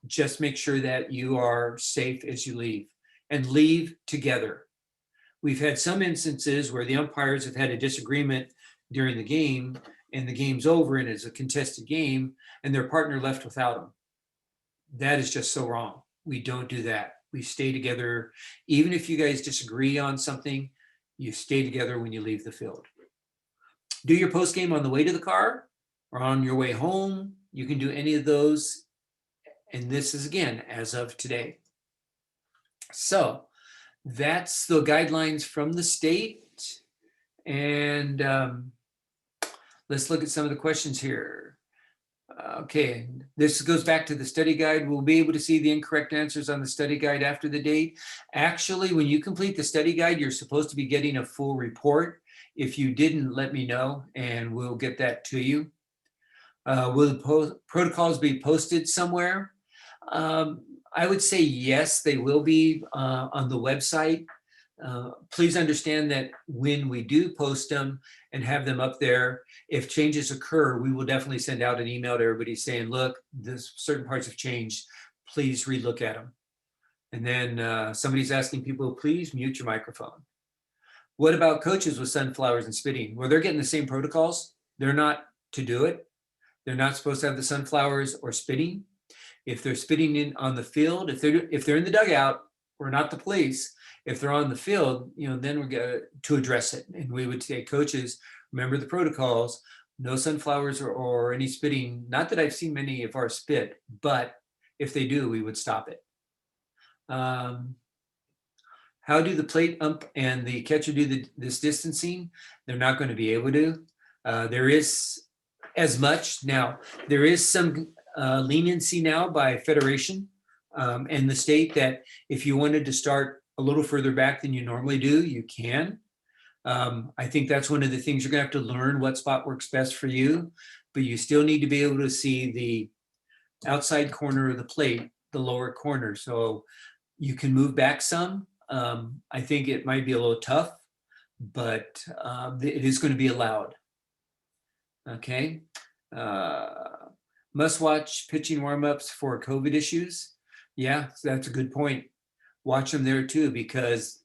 Just make sure that you are safe as you leave, and leave together. We've had some instances where the umpires have had a disagreement during the game, and the game's over and it's a contested game, and their partner left without them. That is just so wrong. We don't do that. We stay together. Even if you guys disagree on something, you stay together when you leave the field. Do your post game on the way to the car or on your way home. You can do any of those. And this is, again, as of today. So that's the guidelines from the state. And let's look at some of the questions here. Okay, this goes back to the study guide. We'll be able to see the incorrect answers on the study guide after the date. Actually, when you complete the study guide, you're supposed to be getting a full report. If you didn't, let me know and we'll get that to you. Will the protocols be posted somewhere? I would say yes, they will be on the website. Please understand that when we do post them and have them up there, if changes occur, we will definitely send out an email to everybody saying, look, this certain parts have changed. Please relook at them. And then somebody's asking people, please mute your microphone. What about coaches with sunflowers and spitting? Well, they're getting the same protocols. They're not to do it. They're not supposed to have the sunflowers or spitting. If they're spitting in on the field, if they're in the dugout, we're not the police. If they're on the field, then we're going to address it. And we would say, coaches, remember the protocols, no sunflowers or any spitting. Not that I've seen many of our spit, but if they do, we would stop it. How do the plate ump and the catcher do this distancing? They're not going to be able to. There is as much. Now, there is some leniency now by federation and the state that if you wanted to start a little further back than you normally do, you can. I think that's one of the things you're going to have to learn what spot works best for you, but you still need to be able to see the outside corner of the plate, the lower corner. So you can move back some. I think it might be a little tough, but it is going to be allowed. Okay. Must watch pitching warm-ups for COVID issues. Yeah, that's a good point. Watch them there too, because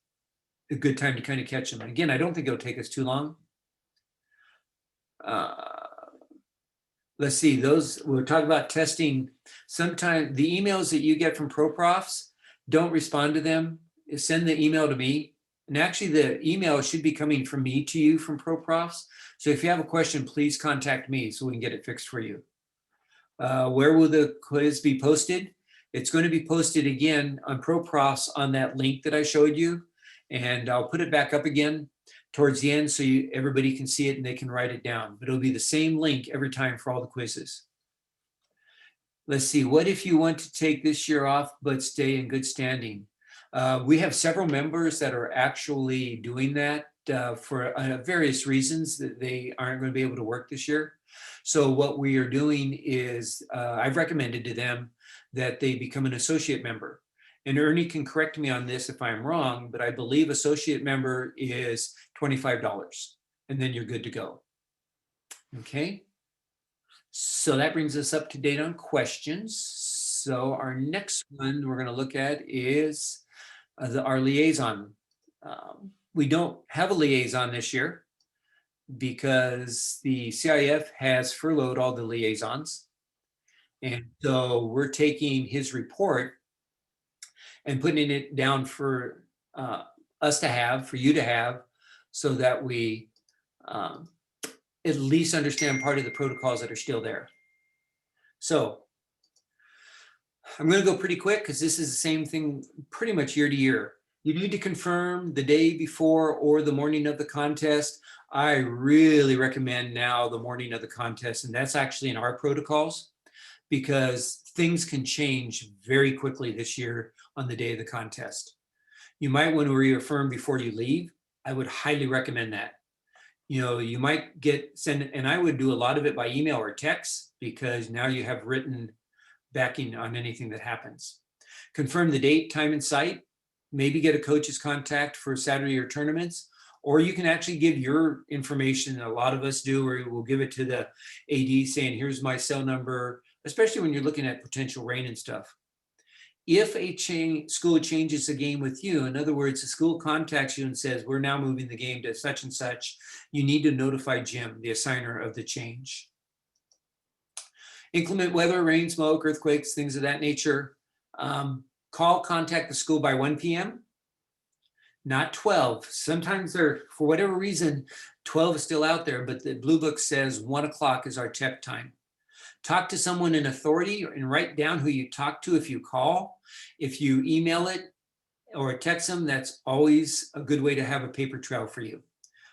a good time to kind of catch them. Again, I don't think it'll take us too long. Let's see, we'll talk about testing. Sometimes the emails that you get from ProProfs, don't respond to them. Send the email to me. And actually the email should be coming from me to you from ProProfs. So if you have a question, please contact me so we can get it fixed for you. Where will the quiz be posted? It's going to be posted again on ProProfs on that link that I showed you. And I'll put it back up again towards the end so everybody can see it and they can write it down. But it'll be the same link every time for all the quizzes. Let's see, what if you want to take this year off but stay in good standing? We have several members that are actually doing that for various reasons that they aren't going to be able to work this year. So what we are doing is I've recommended to them that they become an associate member. And Ernie can correct me on this if I'm wrong, but I believe associate member is $25, and then you're good to go. Okay. So that brings us up to date on questions. So our next one we're going to look at is our liaison. We don't have a liaison this year because the CIF has furloughed all the liaisons. And so we're taking his report and putting it down for us to have, for you to have, so that we at least understand part of the protocols that are still there. So I'm going to go pretty quick because this is the same thing pretty much year to year. You need to confirm the day before or the morning of the contest. I really recommend now the morning of the contest, and that's actually in our protocols because things can change very quickly this year on the day of the contest. You might want to reaffirm before you leave. I would highly recommend that. You know, you might send, and I would do a lot of it by email or text because now you have written backing on anything that happens. Confirm the date, time, and site. Maybe get a coach's contact for Saturday or tournaments, or you can actually give your information. A lot of us do, or we'll give it to the AD saying, here's my cell number, especially when you're looking at potential rain and stuff. If a school changes the game with you, in other words, the school contacts you and says, we're now moving the game to such and such, you need to notify Jim, the assigner of the change. Inclement weather, rain, smoke, earthquakes, things of that nature. Contact the school by 1 p.m., not 12. Sometimes they're, for whatever reason, 12 is still out there, but the Blue Book says 1 o'clock is our check time. Talk to someone in authority and write down who you talk to if you call. If you email it or text them, that's always a good way to have a paper trail for you.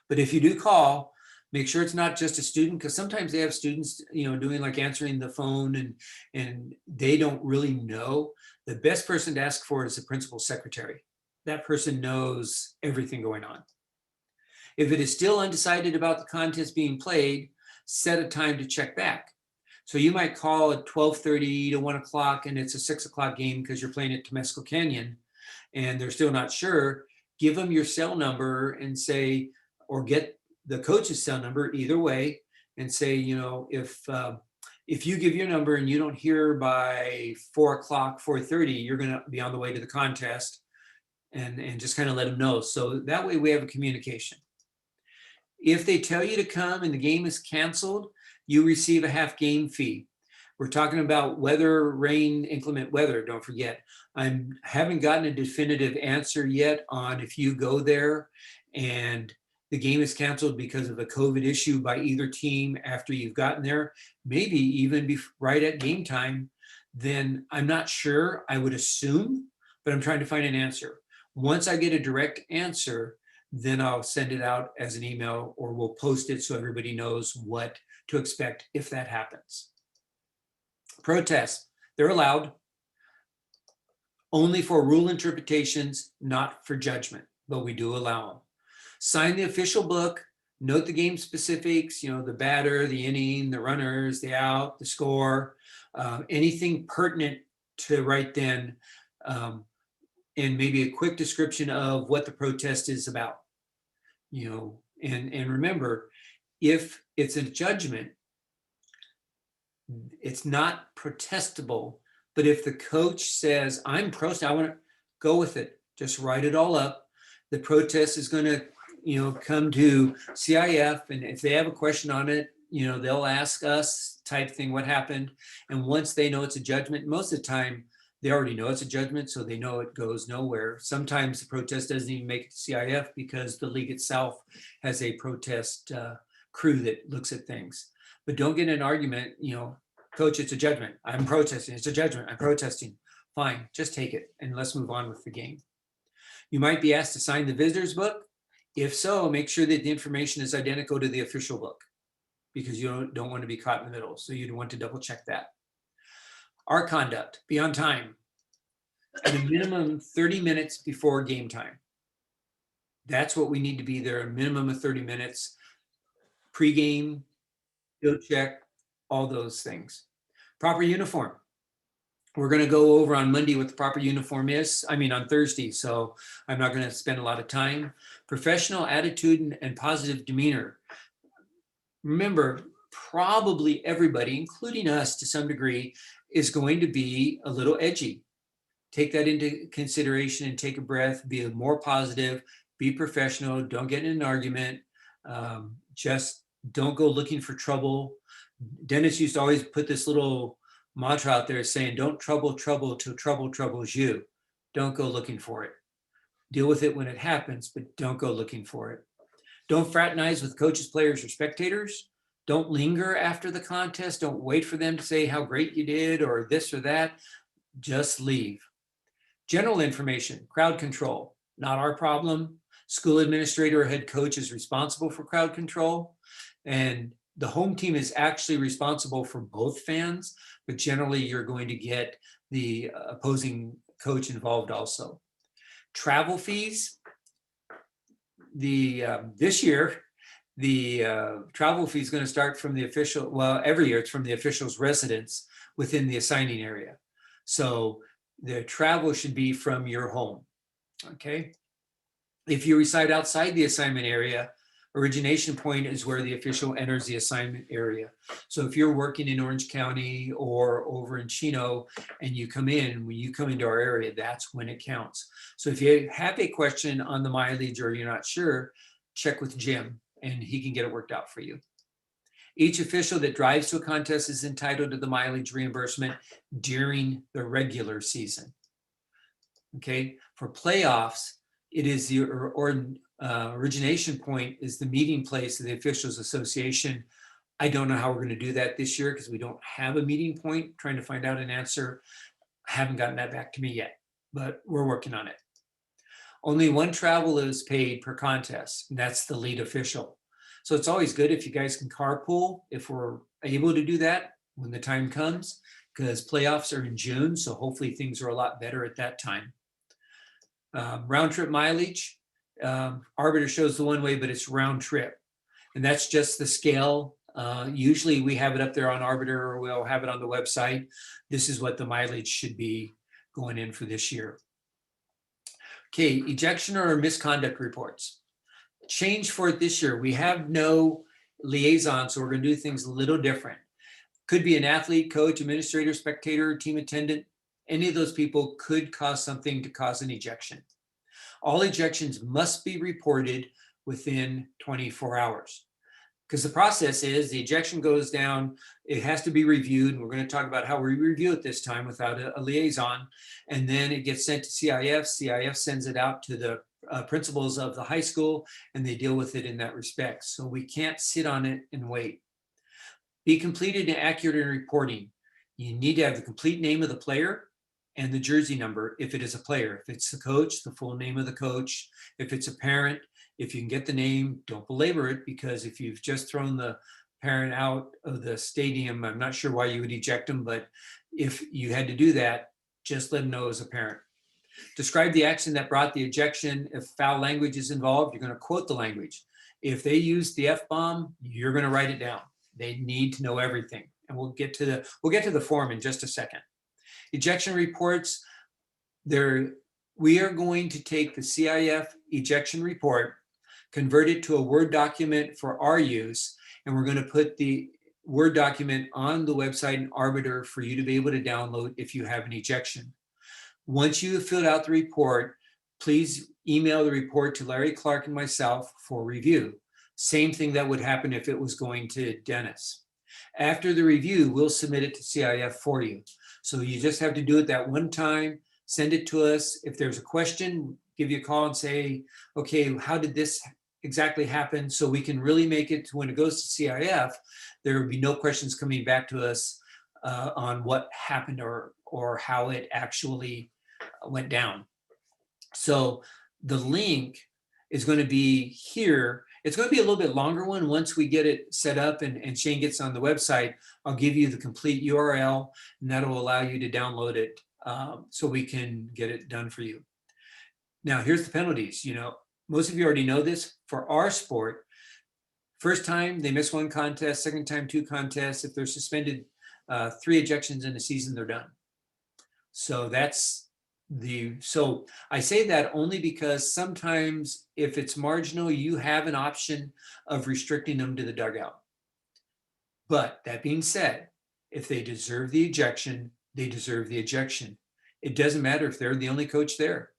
But if you do call, make sure it's not just a student, because sometimes they have students, you know, doing like answering the phone and they don't really know. The best person to ask for is the principal's secretary. That person knows everything going on. If it is still undecided about the contest being played, set a time to check back. So you might call at 12:30 to 1 o'clock and it's a 6 o'clock game because you're playing at Temescal Canyon and they're still not sure. Give them your cell number and say, or get the coach's cell number, either way, and say, you know, if you give your number and you don't hear by 4 o'clock, 4:30, you're going to be on the way to the contest, and just kind of let them know. So that way we have a communication. If they tell you to come and the game is canceled, you receive a half game fee. We're talking about weather, rain, inclement weather, don't forget. I haven't gotten a definitive answer yet on if you go there and the game is canceled because of a COVID issue by either team after you've gotten there, maybe even right at game time, then I'm not sure. I would assume, but I'm trying to find an answer. Once I get a direct answer, then I'll send it out as an email or we'll post it so everybody knows what to expect if that happens. Protests, they're allowed only for rule interpretations, not for judgment, but we do allow them. Sign the official book, note the game specifics, you know, the batter, the inning, the runners, the out, the score, anything pertinent to right then, and maybe a quick description of what the protest is about. You know, and remember, if it's a judgment, it's not protestable. But if the coach says, I'm protesting, I want to go with it, just write it all up. The protest is going to, you know, come to CIF, and if they have a question on it, you know, they'll ask us type thing, what happened. And once they know it's a judgment, most of the time they already know it's a judgment, so they know it goes nowhere. Sometimes the protest doesn't even make it to CIF because the league itself has a protest crew that looks at things. But don't get in an argument, you know, coach, it's a judgment. I'm protesting. It's a judgment. I'm protesting. Fine, just take it and let's move on with the game. You might be asked to sign the visitor's book. If so, make sure that the information is identical to the official book because you don't want to be caught in the middle. So you'd want to double check that. Our conduct, be on time at a minimum 30 minutes before game time. That's what we need to be there, a minimum of 30 minutes. Pre-game, field check, all those things. Proper uniform. We're going to go over on Monday what the proper uniform is. I mean, on Thursday, so I'm not going to spend a lot of time. Professional attitude and positive demeanor. Remember, probably everybody, including us to some degree, is going to be a little edgy. Take that into consideration and take a breath, be more positive, be professional, don't get in an argument, just don't go looking for trouble. Dennis used to always put this little mantra out there saying, don't trouble trouble till trouble troubles you. Don't go looking for it. Deal with it when it happens, but don't go looking for it. Don't fraternize with coaches, players, or spectators. Don't linger after the contest. Don't wait for them to say how great you did or this or that. Just leave. General information, crowd control, not our problem. School administrator or head coach is responsible for crowd control. And the home team is actually responsible for both fans, but generally you're going to get the opposing coach involved also. Travel fees. This year, the travel fee is going to start from the official, well, every year it's from the official's residence within the assigning area. So the travel should be from your home, okay? If you reside outside the assignment area, origination point is where the official enters the assignment area. So if you're working in Orange County or over in Chino and you come in, when you come into our area, that's when it counts. So if you have a question on the mileage or you're not sure, check with Jim and he can get it worked out for you. Each official that drives to a contest is entitled to the mileage reimbursement during the regular season. Okay, for playoffs, it is the origination point is the meeting place of the officials association. I don't know how we're going to do that this year because we don't have a meeting point. Trying to find out an answer. I haven't gotten that back to me yet, but we're working on it. Only one travel is paid per contest, and that's the lead official. So it's always good if you guys can carpool, if we're able to do that when the time comes, because playoffs are in June, so hopefully things are a lot better at that time. Round trip mileage, Arbiter shows the one way, but it's round trip. And that's just the scale. Usually we have it up there on Arbiter or we'll have it on the website. This is what the mileage should be going in for this year. Okay, ejection or misconduct reports. Change for it this year. We have no liaison, so we're going to do things a little different. Could be an athlete, coach, administrator, spectator, team attendant. Any of those people could cause something to cause an ejection. All ejections must be reported within 24 hours. Because the process is the ejection goes down, it has to be reviewed, and we're going to talk about how we review it this time without a liaison, and then it gets sent to CIF. CIF sends it out to the principals of the high school, and they deal with it in that respect. So we can't sit on it and wait. Be completed and accurate in reporting. You need to have the complete name of the player and the jersey number if it is a player. If it's the coach, the full name of the coach. If it's a parent, if you can get the name, don't belabor it, because if you've just thrown the parent out of the stadium, I'm not sure why you would eject them, but if you had to do that, just let them know as a parent. Describe the action that brought the ejection. If foul language is involved, you're going to quote the language. If they use the F-bomb, you're going to write it down. They need to know everything. And we'll get to the form in just a second. Ejection reports, we are going to take the CIF ejection report, convert it to a Word document for our use, and we're going to put the Word document on the website in Arbiter for you to be able to download if you have an ejection. Once you have filled out the report, please email the report to Larry Clark and myself for review. Same thing that would happen if it was going to Dennis. After the review, we'll submit it to CIF for you. So you just have to do it that one time, send it to us. If there's a question, give you a call and say, okay, how did this exactly happen? So we can really make it to when it goes to CIF, there will be no questions coming back to us on what happened or how it actually went down. So the link is going to be here. It's going to be a little bit longer one once we get it set up and Shane gets on the website. I'll give you the complete URL, and that'll allow you to download it so we can get it done for you. Now, here's the penalties. You know, most of you already know this. For our sport, first time they miss one contest, second time 2 contests. If they're suspended 3 ejections in a season, they're done. So so I say that only because sometimes if it's marginal, you have an option of restricting them to the dugout. But that being said, if they deserve the ejection, they deserve the ejection. It doesn't matter if they're the only coach there.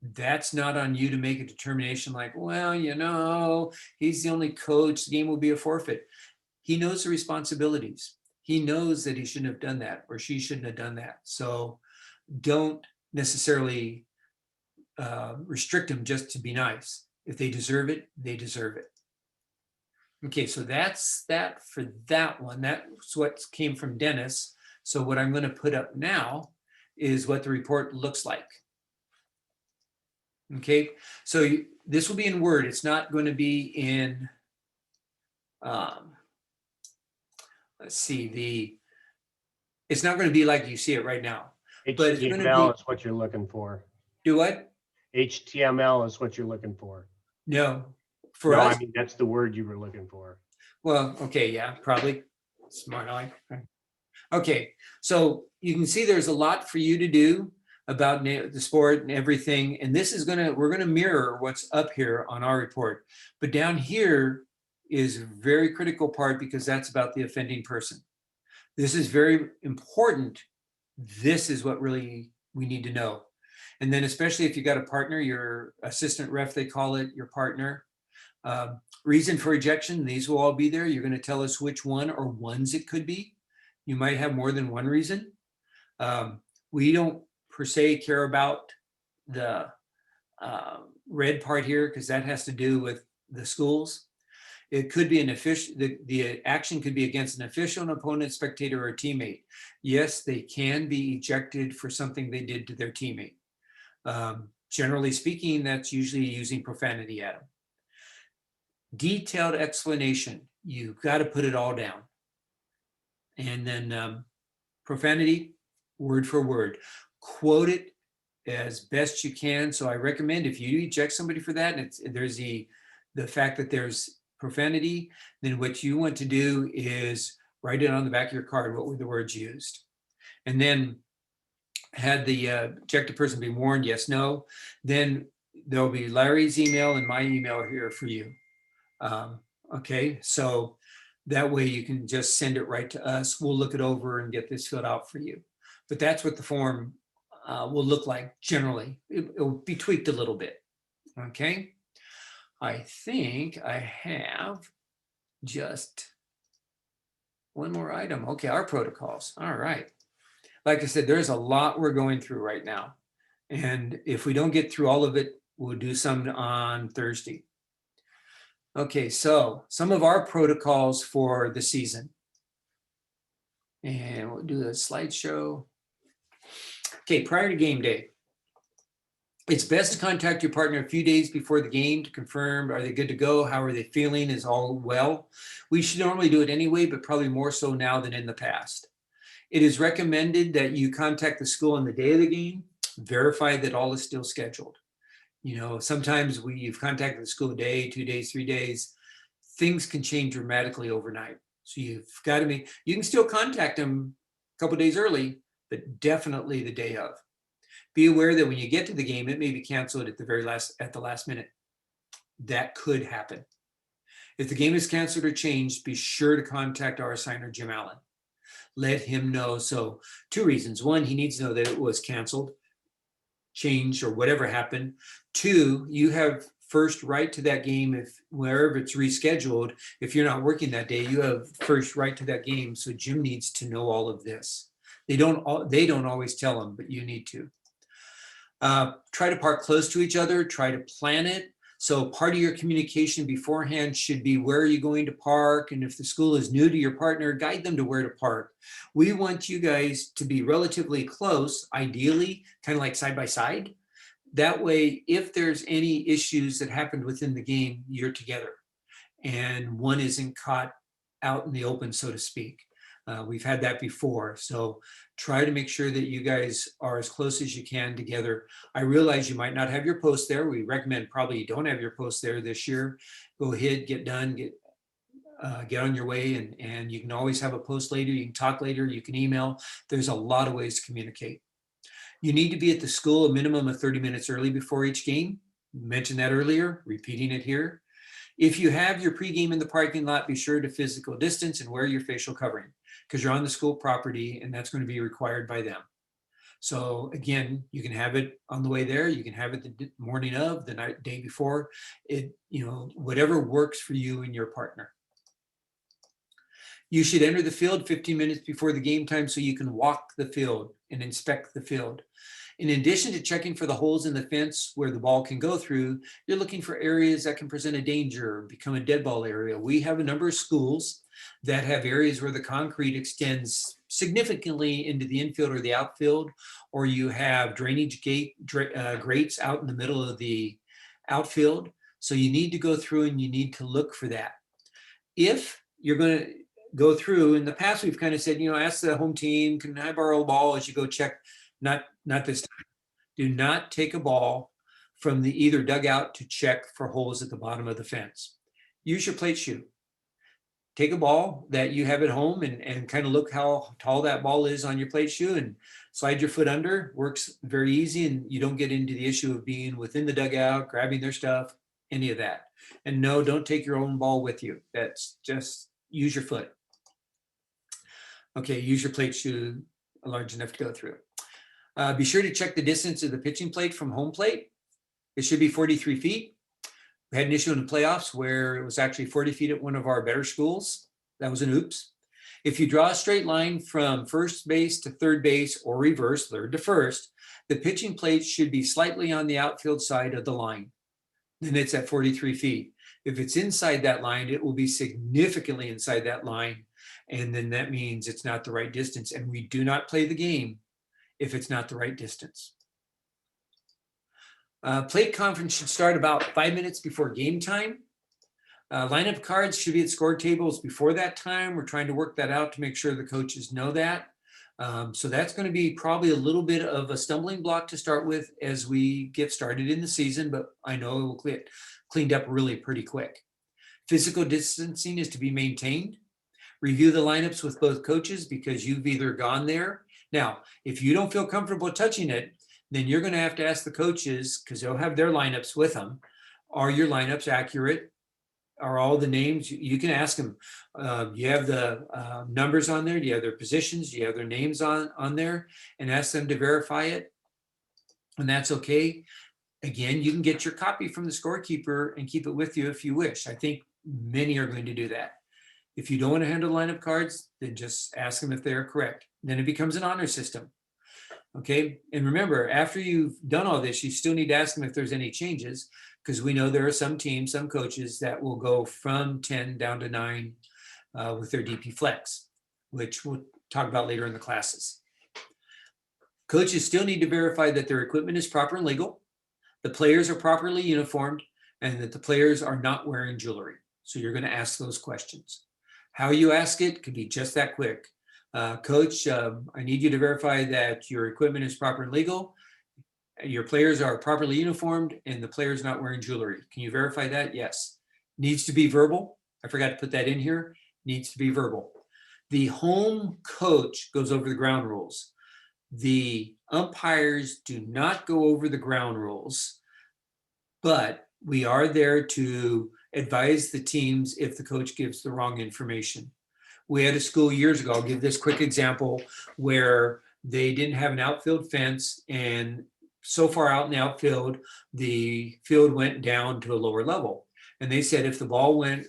That's not on you to make a determination like, well, you know, he's the only coach, the game will be a forfeit. He knows the responsibilities. He knows that he shouldn't have done that or she shouldn't have done that. So don't necessarily restrict them just to be nice. If they deserve it, they deserve it. Okay, so that's that for that one. That's what came from Dennis. So what I'm going to put up now is what the report looks like. Okay, so this will be in Word. It's not going to be in, let's see, it's not going to be like you see it right now. But it's gonna HTML be- is what you're looking for. Do what? HTML is what you're looking for. No, for No, us. I mean, that's the word you were looking for. Well, okay, yeah, probably. Smart eye. Okay, so you can see there's a lot for you to do about the sport and everything. And this is we're gonna mirror what's up here on our report. But down here is a very critical part because that's about the offending person. This is very important. This is what really we need to know. And then especially if you got a partner, your assistant ref, they call it, your partner. Reason for ejection, these will all be there. You're going to tell us which one or ones it could be. You might have more than one reason. We don't per se care about the red part here because that has to do with the schools. It could be an official, the action could be against an official, an opponent, spectator, or a teammate. Yes, they can be ejected for something they did to their teammate. Generally speaking, that's usually using profanity at them. Detailed explanation, you've got to put it all down. And then profanity, word for word. Quote it as best you can. So I recommend if you eject somebody for that, and there's the fact that there's profanity, then what you want to do is write it on the back of your card, what were the words used? And then had the ejected person be warned, yes, no, then there'll be Larry's email and my email here for you. Okay, so that way you can just send it right to us. We'll look it over and get this filled out for you. But that's what the form will look like generally. It will be tweaked a little bit. Okay, I think I have just one more item. Okay, our protocols. All right. Like I said, there's a lot we're going through right now. And if we don't get through all of it, we'll do some on Thursday. Okay, so some of our protocols for the season. And we'll do a slideshow. Okay, prior to game day. It's best to contact your partner a few days before the game to confirm, are they good to go? How are they feeling? Is all well? We should normally do it anyway, but probably more so now than in the past. It is recommended that you contact the school on the day of the game, verify that all is still scheduled. You know, sometimes you've contacted the school a day, 2 days, 3 days. Things can change dramatically overnight. So you've got to you can still contact them a couple days early, but definitely the day of. Be aware that when you get to the game, it may be canceled at the last minute. That could happen. If the game is canceled or changed, be sure to contact our assigner, Jim Allen. Let him know. So 2 reasons. 1, he needs to know that it was canceled, changed, or whatever happened. 2, you have first right to that game if wherever it's rescheduled. If you're not working that day, you have first right to that game. So Jim needs to know all of this. They don't always tell him, but you need to. Try to park close to each other. Try to plan it. So part of your communication beforehand should be where are you going to park? And if the school is new to your partner, guide them to where to park. We want you guys to be relatively close, ideally, kind of like side by side. That way, if there's any issues that happened within the game, you're together and one isn't caught out in the open, so to speak. We've had that before. So try to make sure that you guys are as close as you can together. I realize you might not have your post there. We recommend probably you don't have your post there this year. Go ahead, get done, get on your way, and you can always have a post later. You can talk later, you can email. There's a lot of ways to communicate. You need to be at the school a minimum of 30 minutes early before each game. Mentioned that earlier, repeating it here. If you have your pregame in the parking lot, be sure to physical distance and wear your facial covering. because you're on the school property and that's going to be required by them. So again, you can have it on the way there. You can have it the morning of, the night, day before. Whatever works for you and your partner. You should enter the field 15 minutes before the game time so you can walk the field and inspect the field. In addition to checking for the holes in the fence where the ball can go through, you're looking for areas that can present a danger or become a dead ball area. We have a number of schools that have areas where the concrete extends significantly into the infield or the outfield, or you have drainage grates out in the middle of the outfield. So you need to go through and you need to look for that. If you're going to go through, in the past, we've kind of said, ask the home team, can I borrow a ball as you go check? Not this time. Do not take a ball from the either dugout to check for holes at the bottom of the fence. Use your plate shoe. Take a ball that you have at home and kind of look how tall that ball is on your plate shoe and slide your foot under. Works very easy, and you don't get into the issue of being within the dugout, grabbing their stuff, any of that. And no, don't take your own ball with you. That's just use your foot. Okay, use your plate shoe large enough to go through. Be sure to check the distance of the pitching plate from home plate. It should be 43 feet. We had an issue in the playoffs where it was actually 40 feet at one of our better schools. That was an oops. If you draw a straight line from first base to third base or reverse, third to first, the pitching plate should be slightly on the outfield side of the line. Then it's at 43 feet. If it's inside that line, it will be significantly inside that line. And then that means it's not the right distance. And we do not play the game if it's not the right distance. Plate conference should start about 5 minutes before game time. Lineup cards should be at score tables before that time. We're trying to work that out to make sure the coaches know that. So that's going to be probably a little bit of a stumbling block to start with as we get started in the season, but I know it will get cleaned up really pretty quick. Physical distancing is to be maintained. Review the lineups with both coaches because you've either gone there. Now, if you don't feel comfortable touching it, then you're going to have to ask the coaches, because they'll have their lineups with them. Are your lineups accurate? Are all the names? You can ask them. You have the numbers on there? Do you have their positions? Do you have their names on there? And ask them to verify it. And that's okay. Again, you can get your copy from the scorekeeper and keep it with you if you wish. I think many are going to do that. If you don't want to handle lineup cards, then just ask them if they're correct. Then it becomes an honor system. Okay, and remember, after you've done all this, you still need to ask them if there's any changes, because we know there are some teams, some coaches that will go from 10 down to 9 with their DP flex, which we'll talk about later in the classes. Coaches still need to verify that their equipment is proper and legal, the players are properly uniformed, and that the players are not wearing jewelry. So you're going to ask those questions. How you ask it could be just that quick. Coach, I need you to verify that your equipment is proper and legal, your players are properly uniformed, and the player's not wearing jewelry. Can you verify that? Yes. Needs to be verbal. I forgot to put that in here. Needs to be verbal. The home coach goes over the ground rules. The umpires do not go over the ground rules, but we are there to advise the teams if the coach gives the wrong information. We had a school years ago, I'll give this quick example, where they didn't have an outfield fence, and so far out in the outfield, the field went down to a lower level. And they said if the ball went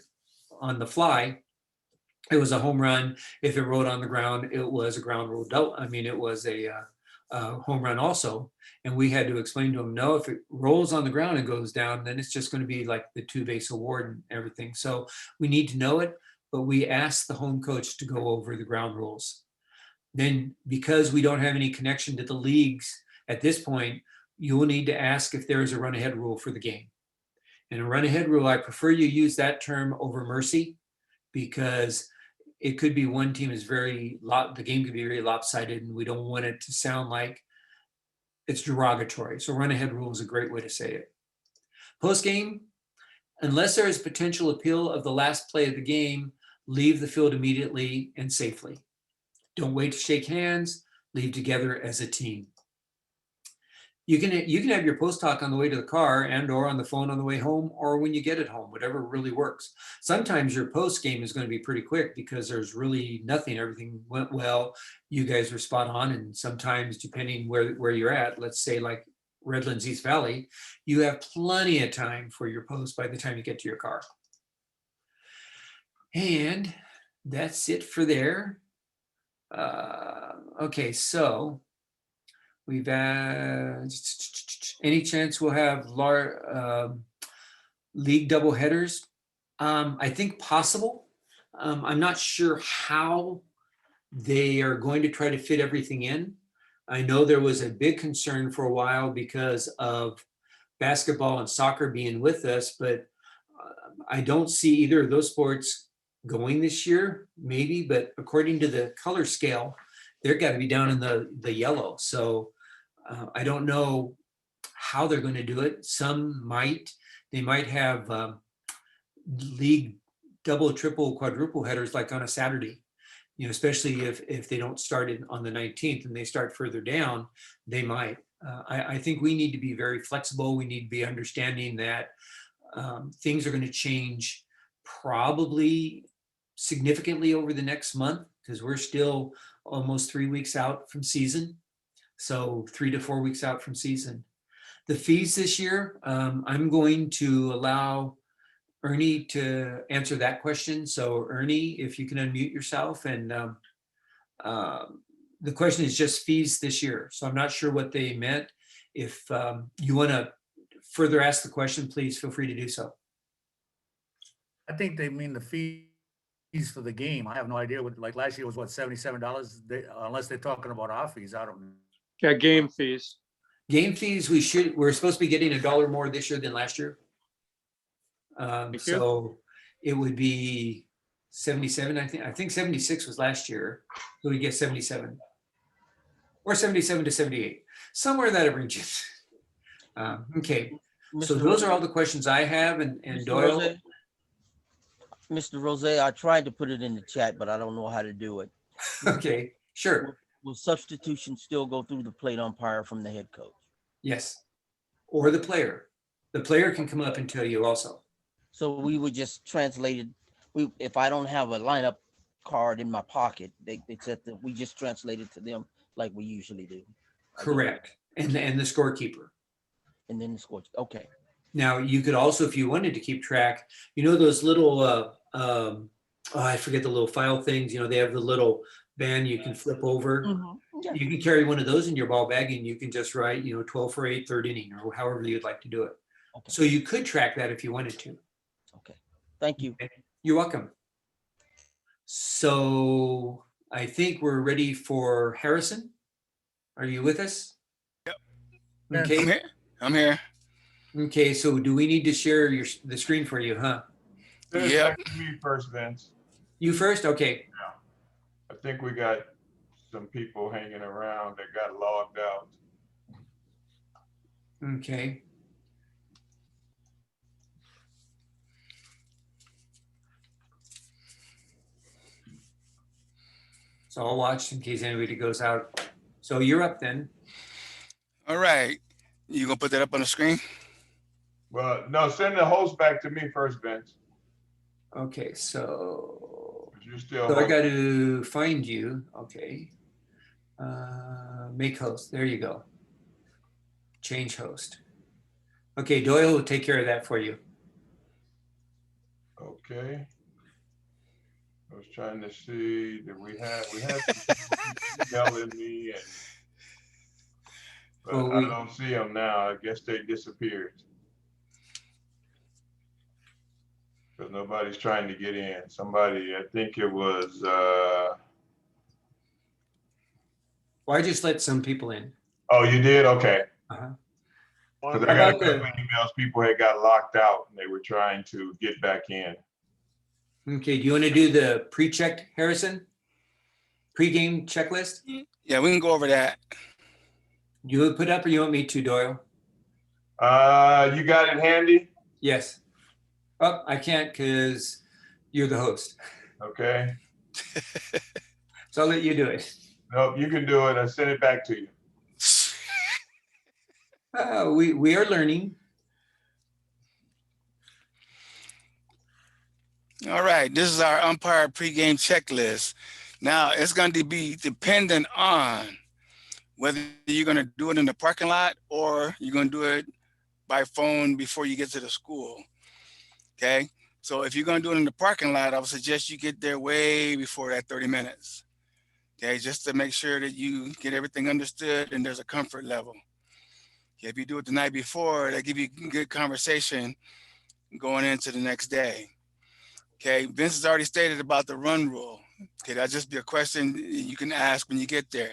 on the fly, it was a home run. If it rolled on the ground, it was a ground rule double. I mean, it was a home run also. And we had to explain to them, no, if it rolls on the ground and goes down, then it's just going to be like the 2-base award and everything. So we need to know it. But we asked the home coach to go over the ground rules. Then, because we don't have any connection to the leagues at this point, you will need to ask if there is a run ahead rule for the game. And a run ahead rule, I prefer you use that term over mercy, because it could be one team is the game could be very lopsided, and we don't want it to sound like it's derogatory. So run ahead rule is a great way to say it. Post game, unless there is potential appeal of the last play of the game, leave the field immediately and safely. Don't wait to shake hands, leave together as a team. You can have your post talk on the way to the car and or on the phone on the way home or when you get it home, whatever really works. Sometimes your post game is going to be pretty quick because there's really nothing. Everything went well. You guys were spot on. And sometimes depending where you're at, let's say like Redlands, East Valley, you have plenty of time for your post by the time you get to your car. And that's it for there. Okay, so we've any chance we'll have league double headers? I think possible. I'm not sure how they are going to try to fit everything in. I know there was a big concern for a while because of basketball and soccer being with us, but I don't see either of those sports going this year, maybe, but according to the color scale, they're got to be down in the yellow. So I don't know how they're going to do it. They might have league double, triple, quadruple headers like on a Saturday, especially if they don't start it on the 19th and they start further down, they might. I think we need to be very flexible. We need to be understanding that things are going to change probably significantly over the next month because we're still almost 3 weeks out from season. So 3 to 4 weeks out from season. The fees this year, I'm going to allow Ernie to answer that question. So Ernie, if you can unmute yourself, and the question is just fees this year. So I'm not sure what they meant. If you want to further ask the question, please feel free to do so. I think they mean the fees for the game. I have no idea what, like last year was what, $77? Unless they're talking about our fees, I don't know. Yeah, game fees. Game fees, we're supposed to be getting $1 more this year than last year. So it would be 77, I think 76 was last year. So we get 77 or 77 to 78, somewhere in that range. Okay, so those are all the questions I have, and Mr. Doyle. Rose? Mr. Rose, I tried to put it in the chat, but I don't know how to do it. Okay, sure. Will substitution still go through the plate umpire from the head coach? Yes, or the player. The player can come up and tell you also. So we would just translate it. If I don't have a lineup card in my pocket, they said that we just translate it to them like we usually do. Correct, and the scorekeeper. And then the score. Okay. Now you could also, if you wanted to keep track, those little I forget the little file things. They have the little band you can flip over. Yeah. You can carry one of those in your ball bag, and you can just write 12 for 8, third inning, or however you'd like to do it. Okay. So you could track that if you wanted to. Okay. Thank you. You're welcome. So I think we're ready for Harrison. Are you with us? Yes. Okay. I'm here. Okay. So do we need to share the screen for you, huh? Send it Yep. back to me first, Vince. You first? Okay. I think we got some people hanging around that got logged out. Okay. So I'll watch in case anybody goes out. So you're up then. All right. You gonna put that up on the screen? Well, no, send the host back to me first, Vince. Okay, so You're still. I got to find you. Okay. Make host. There you go. Change host. Okay, Doyle will take care of that for you. Okay. I was trying to see that we had telling me, but Well, I don't see them now. I guess they disappeared. Because nobody's trying to get in. Somebody, I think it was Well, I just let some people in. oh, you did? Okay. Uh-huh. Because I got a couple emails, people had got locked out and they were trying to get back in. Okay, do you want to do the pre-checked, Harrison? Pre-game checklist? Yeah, we can go over that. You would put up, or you want me to, Doyle? You got it handy? Yes. Oh, I can't because you're the host. Okay. So I'll let you do it. Nope, you can do it. I send it back to you. We are learning. All right, this is our umpire pregame checklist. Now, it's going to be dependent on whether you're going to do it in the parking lot or you're going to do it by phone before you get to the school. Okay, so if you're going to do it in the parking lot, I would suggest you get there way before that 30 minutes. Okay, just to make sure that you get everything understood and there's a comfort level. Okay, if you do it the night before, that give you good conversation going into the next day. Okay, Vince has already stated about the run rule. Okay, that'll just be a question you can ask when you get there.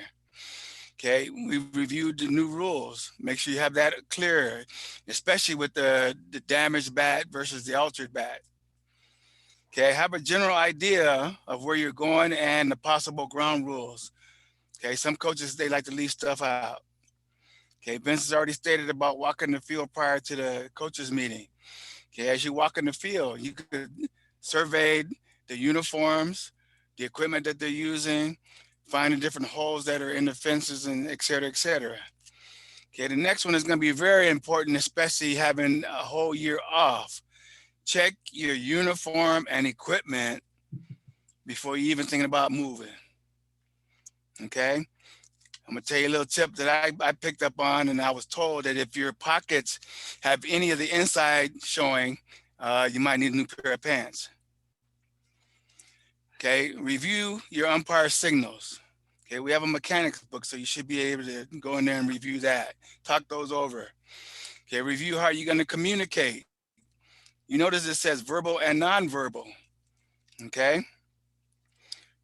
Okay, we've reviewed the new rules. Make sure you have that clear, especially with the damaged bat versus the altered bat. Okay, have a general idea of where you're going and the possible ground rules. Okay, some coaches, they like to leave stuff out. Okay, Vince has already stated about walking the field prior to the coaches meeting. Okay, as you walk in the field, you could survey the uniforms, the equipment that they're using, find the different holes that are in the fences, and et cetera, et cetera. Okay, the next one is going to be very important, especially having a whole year off. Check your uniform and equipment before you even thinking about moving. Okay, I'm gonna tell you a little tip that I picked up on, and I was told that if your pockets have any of the inside showing, you might need a new pair of pants. Okay, review your umpire signals. Okay, we have a mechanics book, so you should be able to go in there and review that. Talk those over. Okay, review how you're gonna communicate. You notice it says verbal and nonverbal. Okay,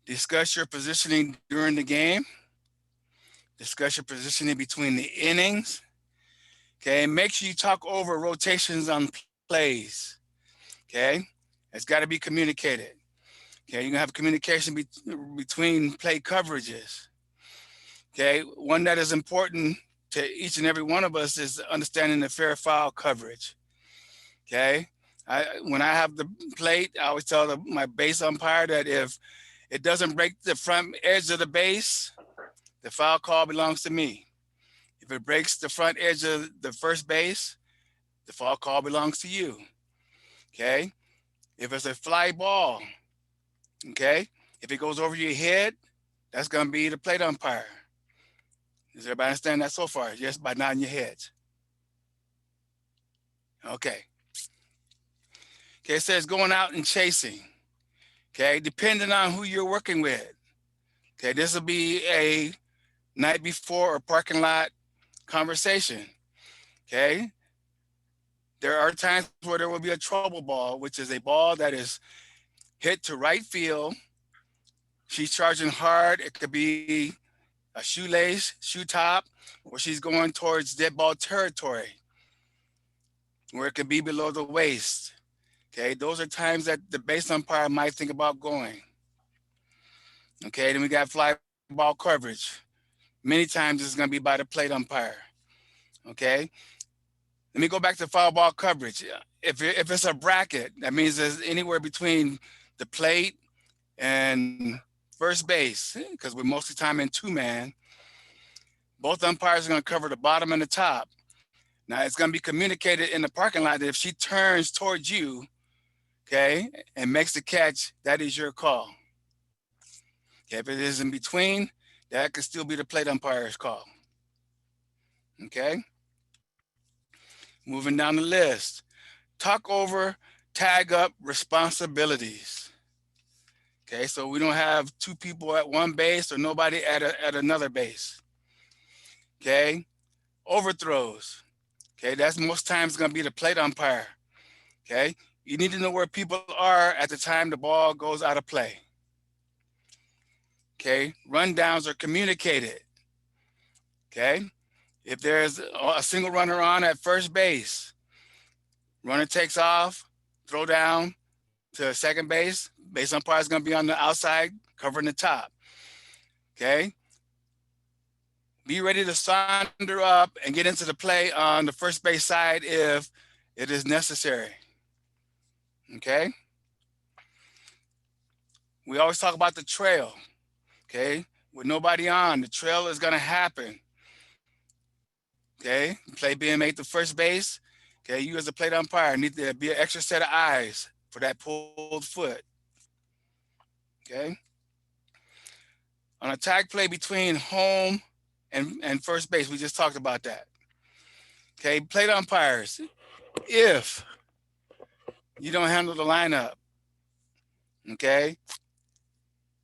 discuss your positioning during the game. Discuss your positioning between the innings. Okay, make sure you talk over rotations on plays. Okay, it's got to be communicated. Okay, you're gonna have communication between play coverages. Okay, one that is important to each and every one of us is understanding the fair foul coverage. Okay, when I have the plate, I always tell my base umpire that if it doesn't break the front edge of the base, the foul call belongs to me. If it breaks the front edge of the first base, the foul call belongs to you. Okay, if it's a fly ball, okay, if it goes over your head, that's going to be the plate umpire. Does everybody understand that so far? Yes, by nodding your heads. Okay. Okay, it says going out and chasing. Okay, depending on who you're working with. Okay, this will be a night before or parking lot conversation. Okay, there are times where there will be a trouble ball, which is a ball that is hit to right field. She's charging hard. It could be a shoelace, shoe top, or she's going towards dead ball territory, where it could be below the waist. Okay, those are times that the base umpire might think about going. Okay, then we got fly ball coverage. Many times it's going to be by the plate umpire. Okay, let me go back to foul ball coverage. If it's a bracket, that means there's anywhere between the plate and first base, because we're most of the time in two-man. Both umpires are going to cover the bottom and the top. Now, it's going to be communicated in the parking lot that if she turns towards you, okay, and makes the catch, that is your call. Okay, if it is in between, that could still be the plate umpire's call. Okay, moving down the list. Talk over, tag up responsibilities. Okay, so we don't have two people at one base or nobody at another base. Okay, overthrows. Okay, that's most times going to be the plate umpire. Okay, you need to know where people are at the time the ball goes out of play. Okay, rundowns are communicated. Okay, if there's a single runner on at first base, runner takes off, throw down to second base, base umpire is going to be on the outside covering the top. Okay, be ready to saunter up and get into the play on the first base side if it is necessary. Okay, we always talk about the trail. Okay, with nobody on, the trail is going to happen. Okay, play being made to first base. Okay, you as a plate umpire need to be an extra set of eyes for that pulled foot. Okay. On a tag play between home and first base, we just talked about that. Okay, plate umpires, if you don't handle the lineup, okay,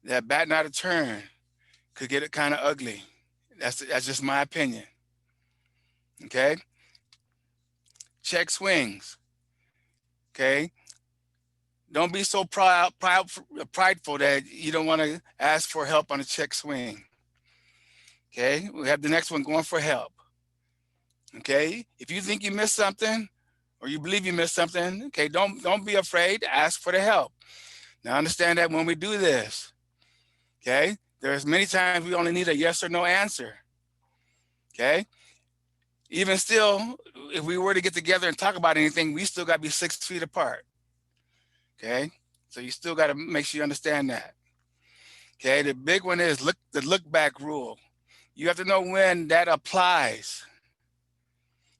that bat not a turn could get it kind of ugly. That's just my opinion. Okay. Check swings. Okay. Don't be so prideful that you don't want to ask for help on a check swing. Okay. We have the next one, going for help. Okay. If you think you missed something or you believe you missed something, okay, don't be afraid to ask for the help. Now understand that when we do this, okay, there's many times we only need a yes or no answer. Okay. Even still, if we were to get together and talk about anything, we still got to be 6 feet apart. Okay. So you still got to make sure you understand that. Okay. The big one is the look back rule. You have to know when that applies.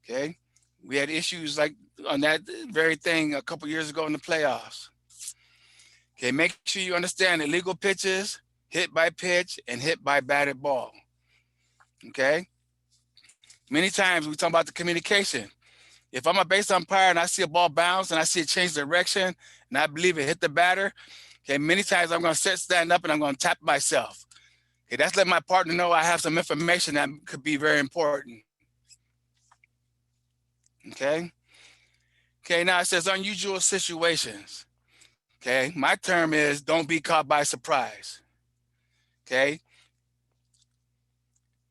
Okay. We had issues like on that very thing a couple years ago in the playoffs. Okay. Make sure you understand illegal pitches, hit by pitch, and hit by batted ball. Okay. Many times we talk about the communication. If I'm a base umpire and I see a ball bounce and I see it change direction and I believe it hit the batter, okay, many times I'm going to stand up and I'm going to tap myself. Okay, that's letting my partner know I have some information that could be very important. Okay. Okay, now it says unusual situations. Okay, my term is don't be caught by surprise. Okay.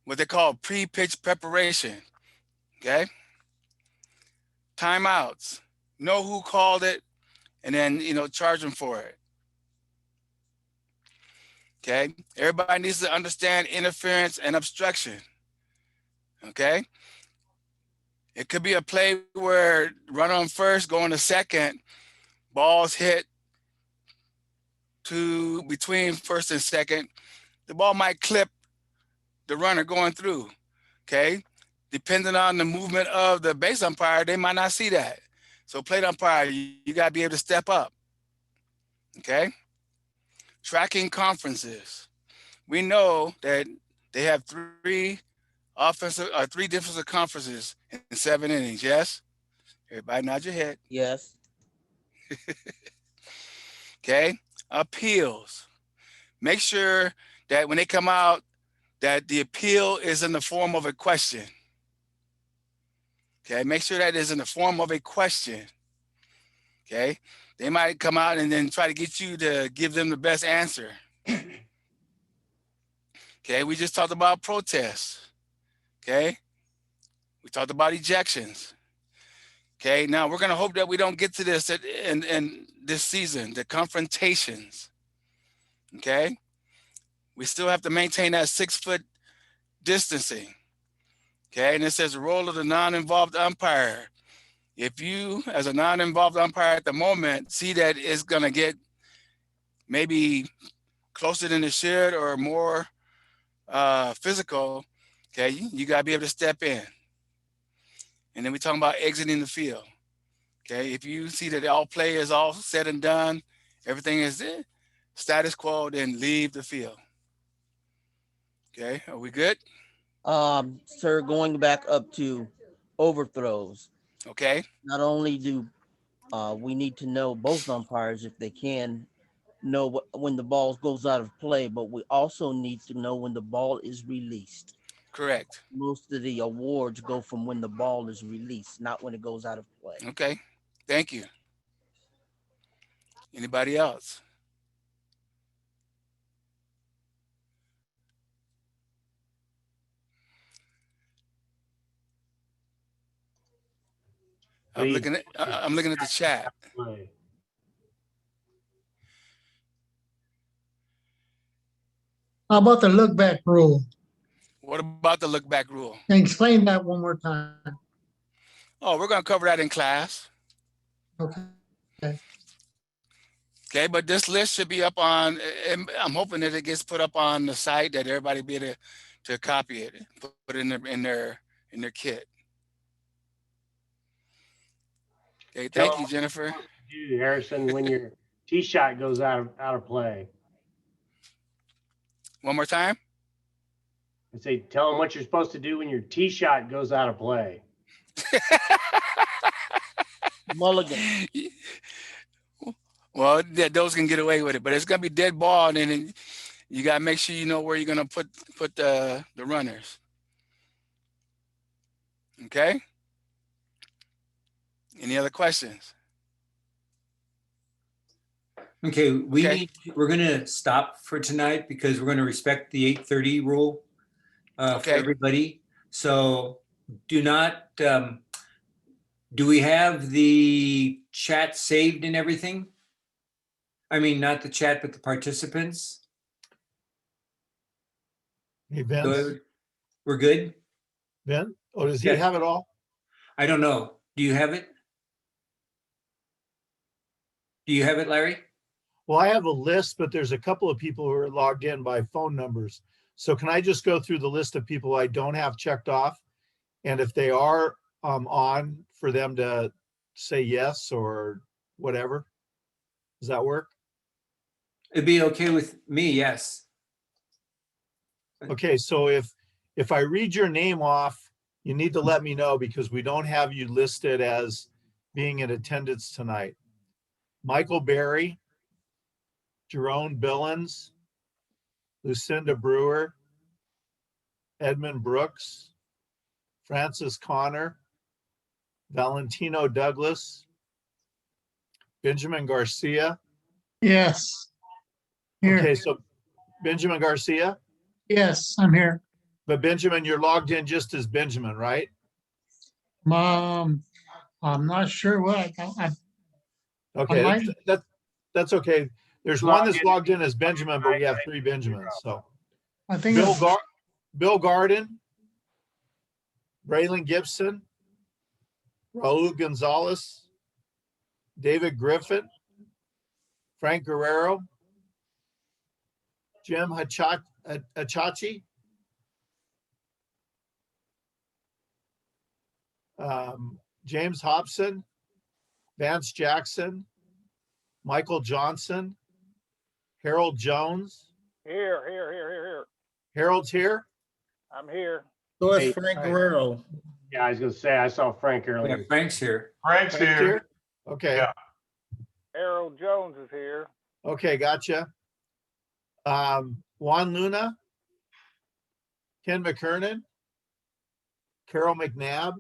What they call pre-pitch preparation. Okay. Timeouts. Know who called it and then, charge them for it. Okay. Everybody needs to understand interference and obstruction. Okay. It could be a play where run on first, going to second, balls hit to between first and second. The ball might clip the runner going through. Okay. Depending on the movement of the base umpire, they might not see that. So plate umpire, you got to be able to step up. Okay. Tracking conferences. We know that they have three defensive conferences in 7 innings. Yes. Everybody nod your head. Yes. Okay. Appeals. Make sure that when they come out, that the appeal is in the form of a question. Okay. Make sure that is in the form of a question. Okay. They might come out and then try to get you to give them the best answer. Okay. We just talked about protests. Okay. We talked about ejections. Okay. Now we're going to hope that we don't get to this in this season, the confrontations. Okay. We still have to maintain that 6-foot distancing. Okay. And it says the role of the non-involved umpire. If you, as a non-involved umpire at the moment, see that it's going to get maybe closer than it should or more physical, okay, you got to be able to step in. And then we're talking about exiting the field. Okay, if you see that all play is all said and done, everything is status quo, then leave the field. Okay, are we good? Sir, going back up to overthrows. Okay. Not only do we need to know both umpires, if they can, know when the ball goes out of play, but we also need to know when the ball is released. Correct. Most of the awards go from when the ball is released, not when it goes out of play. Okay, thank you. Anybody else? I'm looking at the chat. Play. How about the look back rule? What about the look back rule? Explain that one more time. Oh, we're going to cover that in class. Okay. Okay, but this list should be up on, I'm hoping that it gets put up on the site that everybody be able to copy it, put it in their kit. Okay, Tell thank them you, Jennifer. what you do, Harrison, when your tee shot goes out of play. One more time. I say, tell them what you're supposed to do when your tee shot goes out of play. Mulligan. Well, those can get away with it, but it's gonna be dead ball, and then you gotta make sure you know where you're gonna put the runners. Okay. Any other questions? Okay, Okay. we're gonna stop for tonight because we're gonna respect the 8:30 rule for Okay. everybody. So do not, do we have the chat saved and everything? I mean, not the chat, but the participants? Hey, Vince, Good. We're good? Vin, oh, does he Yeah. have it all? I don't know. Do you have it? Do you have it, Larry? Well, I have a list, but there's a couple of people who are logged in by phone numbers. So can I just go through the list of people I don't have checked off? And if they are on, for them to say yes or whatever? Does that work? It'd be okay with me, yes. Okay, so if I read your name off, you need to let me know because we don't have you listed as being in attendance tonight. Michael Berry, Jerome Billings, Lucinda Brewer, Edmund Brooks, Francis Connor, Valentino Douglas, Benjamin Garcia. Yes. Here. Okay, so Benjamin Garcia, Yes, I'm here. but Benjamin, you're logged in just as Benjamin, right? I'm not sure what I Okay, might- that's okay. There's one that's logged in as Benjamin, but we have three Benjamins, so. I think Bill Garden, Braylon Gibson, Raul Gonzalez, David Griffin, Frank Guerrero, Jim Hachachi, James Hobson, Vance Jackson, Michael Johnson, Harold Jones. Here. Harold's here. I'm here. So Hey, is Frank all right. Guerrero. Yeah, I was gonna say, I saw Frank Yeah, earlier. Frank's here. Frank's Frank's here. here? Okay. Yeah. Harold Jones is here. Okay, gotcha. Juan Luna, Ken McKernan, Carol McNabb,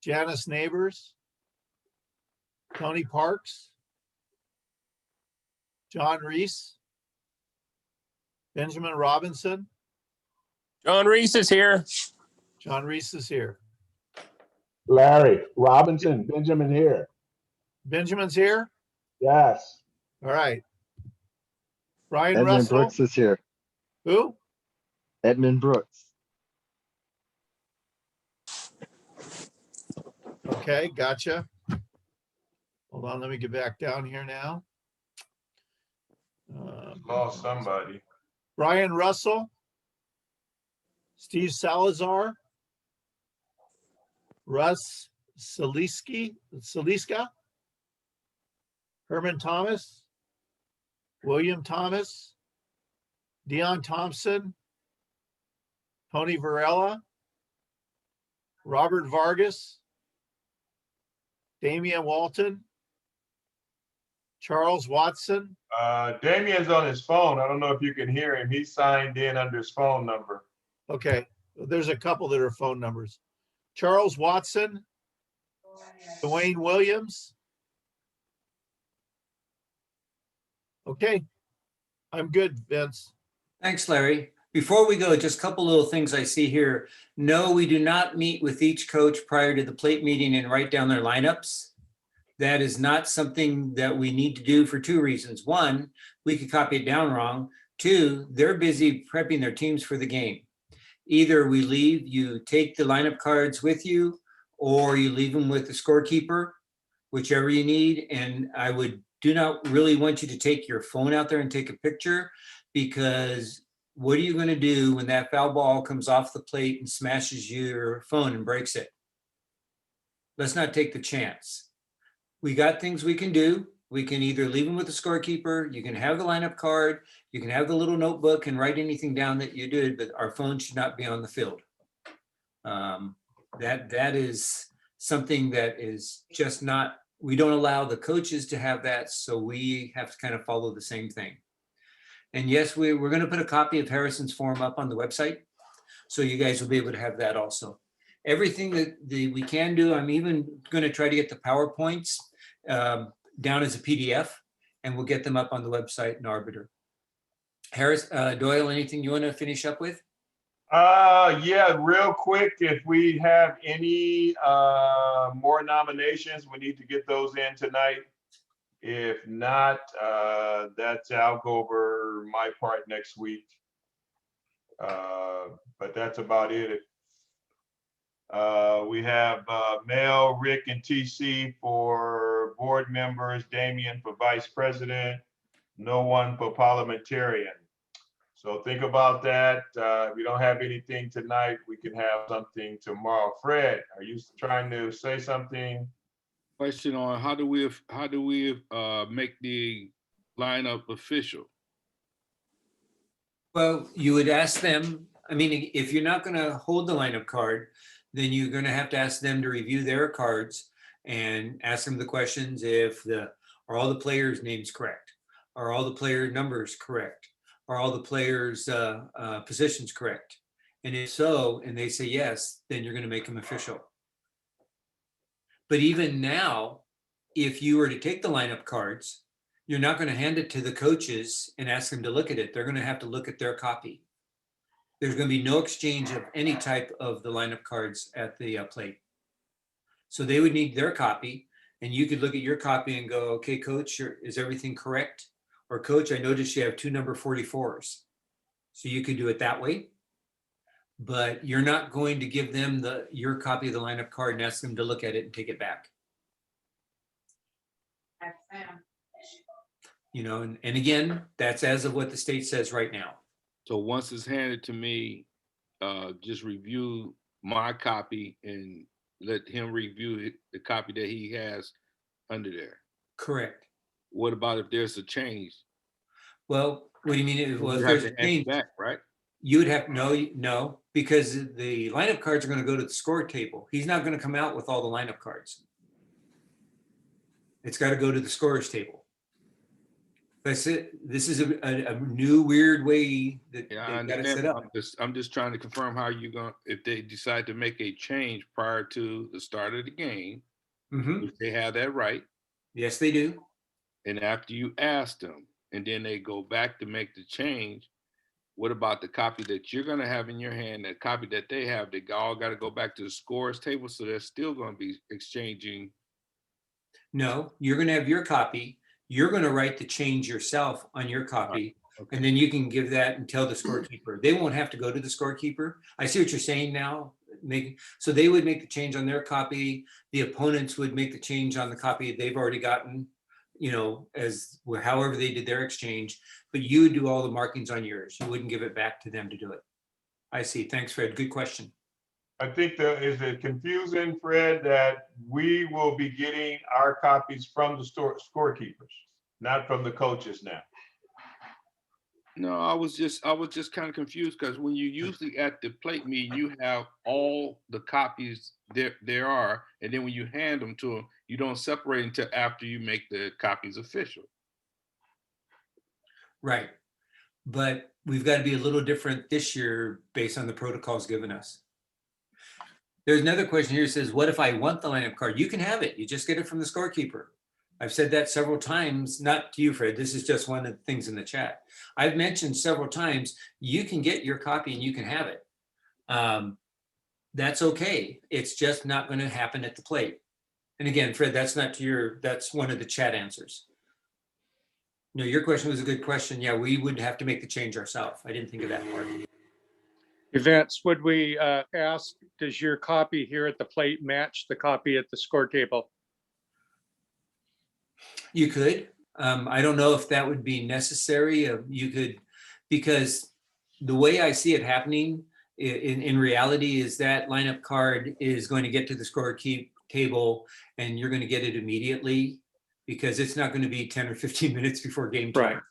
Janice Neighbors, Tony Parks, John Reese, Benjamin Robinson. John Reese is here. John Reese is here. Larry, Robinson, Benjamin here. Benjamin's here? Yes. All right. Brian Edmund Russell? Brooks is here. Who? Edmund Brooks. Okay, gotcha. Hold on, let me get back down here now. Lost somebody. Brian Russell, Steve Salazar, Russ Saliska, Herman Thomas, William Thomas, Dion Thompson, Tony Varela, Robert Vargas, Damian Walton, Charles Watson. Damien's on his phone. I don't know if you can hear him. He signed in under his phone number. Okay, there's a couple that are phone numbers. Charles Watson, Dwayne Williams. Okay, I'm good, Vince. Thanks, Larry. Before we go, just a couple little things I see here. No, we do not meet with each coach prior to the plate meeting and write down their lineups. That is not something that we need to do for two reasons. One, we could copy it down wrong. Two, they're busy prepping their teams for the game. Either we leave, you take the lineup cards with you, or you leave them with the scorekeeper, whichever you need. And I do not really want you to take your phone out there and take a picture, because what are you going to do when that foul ball comes off the plate and smashes your phone and breaks it? Let's not take the chance. We got things we can do. We can either leave them with the scorekeeper, you can have the lineup card, you can have the little notebook and write anything down that you did, but our phone should not be on the field. That is something that is just not, we don't allow the coaches to have that, so we have to kind of follow the same thing. And yes, we're going to put a copy of Harrison's form up on the website, so you guys will be able to have that also. Everything that we can do, I'm even going to try to get the PowerPoints down as a PDF, and we'll get them up on the website in Arbiter. Harris, Doyle, anything you want to finish up with? Yeah, real quick, if we have any more nominations, we need to get those in tonight. If not, I'll go over my part next week. But that's about it. We have Mel, Rick, and TC for board members, Damian for vice president, no one for parliamentarian. So think about that. If we don't have anything tonight, we can have something tomorrow. Fred, are you trying to say something? Question on how do we make the lineup official? Well, you would ask them, I mean, if you're not going to hold the lineup card, then you're going to have to ask them to review their cards and ask them the questions are all the players' names correct? Are all the player numbers correct? Are all the players' positions correct? And if so, and they say yes, then you're going to make them official. But even now, if you were to take the lineup cards, you're not going to hand it to the coaches and ask them to look at it. They're going to have to look at their copy. There's going to be no exchange of any type of the lineup cards at the plate. So they would need their copy, and you could look at your copy and go, okay, coach, is everything correct? Or coach, I noticed you have 2 number 44s. So you could do it that way. But you're not going to give them your copy of the lineup card and ask them to look at it and take it back. You know, and again, that's as of what the state says right now. So once it's handed to me, just review my copy and let him review the copy that he has under there. Correct. What about if there's a change? Well, what do you mean? Well, if You there's have a to hand change, it back, right? you would have no, because the lineup cards are going to go to the score table. He's not going to come out with all the lineup cards. It's got to go to the scorers table. That's it. This is a new weird way that Yeah, they've got it set up. I'm just trying to confirm how you're going, if they decide to make a change prior to the start of the game, Mm-hmm. if they have that right. Yes, they do. And after you ask them, and then they go back to make the change, what about the copy that you're going to have in your hand, the copy that they have, they all got to go back to the scores table, so they're still going to be exchanging? No, you're going to have your copy. You're going to write the change yourself on your copy. Okay. And then you can give that and tell the scorekeeper. They won't have to go to the scorekeeper. I see what you're saying now. So they would make the change on their copy. The opponents would make the change on the copy they've already gotten, you know, as however they did their exchange. But you would do all the markings on yours. You wouldn't give it back to them to do it. I see. Thanks, Fred. Good question. I think is it confusing, Fred, that we will be getting our copies from the scorekeepers, not from the coaches now? No, I was just kind of confused because when you usually at the plate meeting, you have all the copies there are, and then when you hand them to them, you don't separate until after you make the copies official. Right. But we've got to be a little different this year based on the protocols given us. There's another question here that says, what if I want the lineup card? You can have it. You just get it from the scorekeeper. I've said that several times, not to you, Fred. This is just one of the things in the chat. I've mentioned several times, you can get your copy and you can have it. That's okay. It's just not going to happen at the plate. And again, Fred, that's one of the chat answers. No, your question was a good question. Yeah, we would have to make the change ourselves. I didn't think of that part. Events, would we ask, does your copy here at the plate match the copy at the score table? You could. I don't know if that would be necessary. You could, because the way I see it happening in reality is that lineup card is going to get to the score table and you're going to get it immediately because it's not going to be 10 or 15 minutes before game time. Right.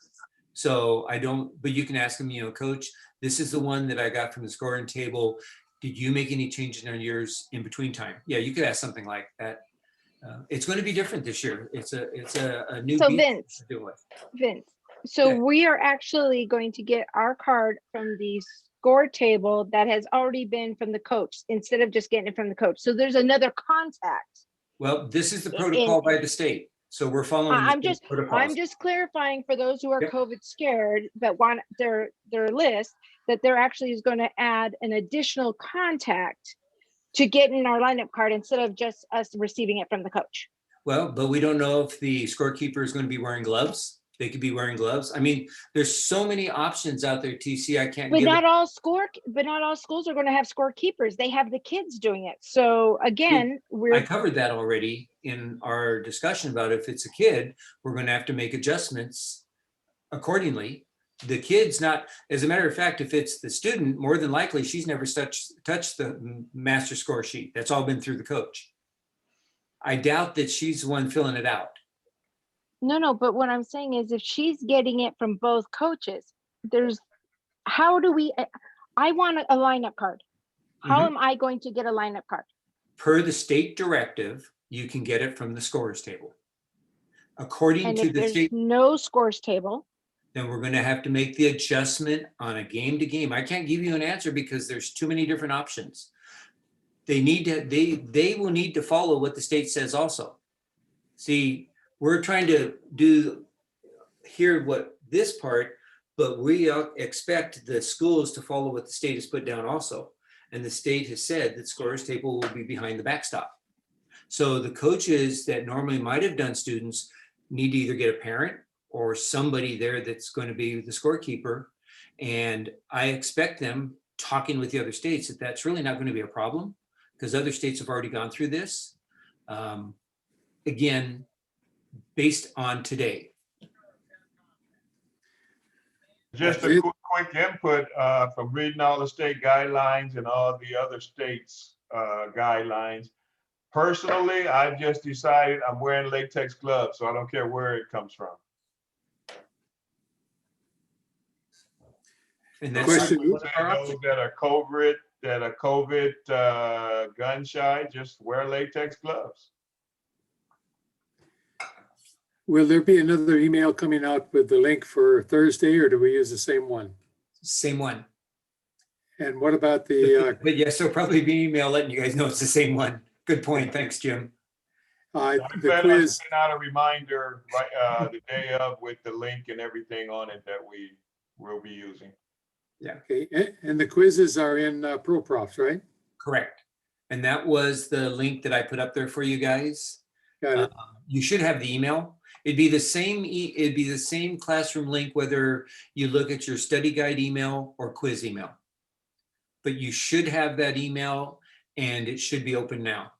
So I don't, but you can ask him, you know, coach, this is the one that I got from the scoring table. Did you make any changes on yours in between time? Yeah, you could ask something like that. It's going to be different this year. It's a new So beast Vince, to do it. Vince, so Yeah. we are actually going to get our card from the score table that has already been from the coach instead of just getting it from the coach. So there's another contact. Well, this is the protocol by the state. So we're following the I'm state just protocols. clarifying for those who are Yep. COVID scared that want their list, that there actually is going to add an additional contact to get in our lineup card instead of just us receiving it from the coach. Well, but we don't know if the scorekeeper is going to be wearing gloves. They could be wearing gloves. I mean, there's so many options out there, TC. I can't But give not all schools are going to have scorekeepers. They have the kids doing it. So again, I covered that already in our discussion about if it's a kid, we're going to have to make adjustments accordingly. The kid's not, as a matter of fact, if it's the student, more than likely she's never touched the master score sheet. That's all been through the coach. I doubt that she's the one filling it out. No, but what I'm saying is if she's getting it from both coaches, I want a lineup card. How am I going to get a lineup card? Per the state directive, you can get it from the scorers table. According And to if the there's state, no scores table, then we're going to have to make the adjustment on a game to game. I can't give you an answer because there's too many different options. They will need to follow what the state says also. See, we're trying to hear what this part, but we expect the schools to follow what the state has put down also. And the state has said that scorers table will be behind the backstop. So the coaches that normally might have done students need to either get a parent or somebody there that's going to be the scorekeeper. And I expect them talking with the other states that that's really not going to be a problem because other states have already gone through this. Again, based on today. Just a quick input from reading all the state guidelines and all the other states' guidelines. Personally, I've just decided I'm wearing latex gloves, so I don't care where it comes from. And that's Question. Those that are COVID gun shy, just wear latex gloves. Will there be another email coming out with the link for Thursday, or do we use the same one? Same one. And what about the, But yes, there'll probably be an email letting you guys know it's the same one. Good point. Thanks, Jim. the quiz? Send out a reminder right the day of with the link and everything on it that we will be using. Yeah. Okay, and the quizzes are in ProProfs, right? Correct. And that was the link that I put up there for you guys. Got it. You should have the email. It'd be the same classroom link whether you look at your study guide email or quiz email. But you should have that email and it should be open now.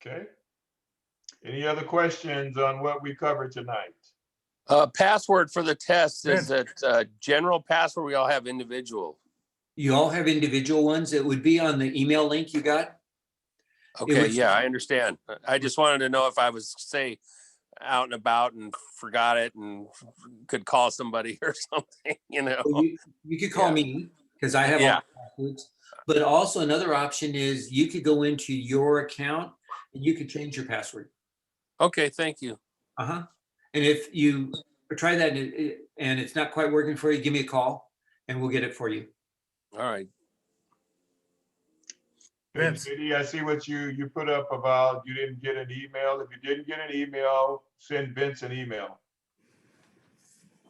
Okay. Any other questions on what we covered tonight? Password for the test, is it general password? We all have individual. You all have individual ones. It would be on the email link you got. Okay, yeah, I understand. I just wanted to know if I was, say, out and about and forgot it and could call somebody or something, you know. Well, you could call me because I have all the passwords. But also another option is you could go into your account and you could change your password. Okay, thank you. And if you try that and it's not quite working for you, give me a call and we'll get it for you. All right. Vince, I see what you put up about you didn't get an email. If you didn't get an email, send Vince an email.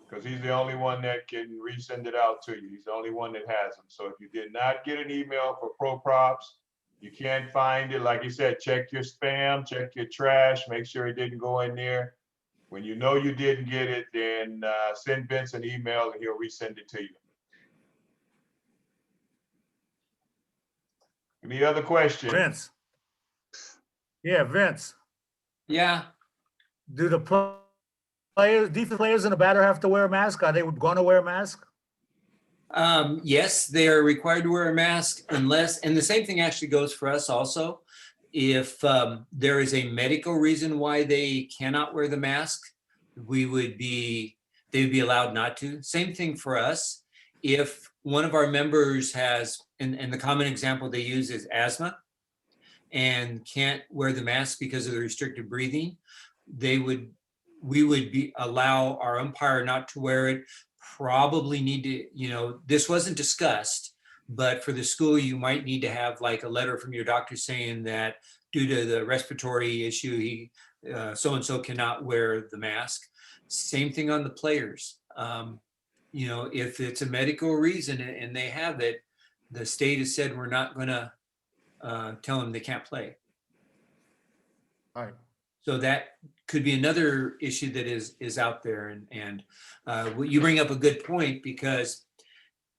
Because he's the only one that can resend it out to you. He's the only one that has them. So if you did not get an email for ProProps, you can't find it. Like you said, check your spam, check your trash, make sure it didn't go in there. When you know you didn't get it, then send Vince an email and he'll resend it to you. Any other questions? Vince. Yeah, Vince. Yeah. Do the players, defense players and the batter have to wear a mask? Are they going to wear a mask? Yes, they're required to wear a mask unless, and the same thing actually goes for us also. If there is a medical reason why they cannot wear the mask, they'd be allowed not to. Same thing for us. If one of our members has, and the common example they use is asthma and can't wear the mask because of the restricted breathing, we would allow our umpire not to wear it. Probably need to, this wasn't discussed, but for the school, you might need to have like a letter from your doctor saying that due to the respiratory issue, so-and-so cannot wear the mask. Same thing on the players. If it's a medical reason and they have it, the state has said we're not gonna tell them they can't play. All right. So that could be another issue that is out there. And you bring up a good point, because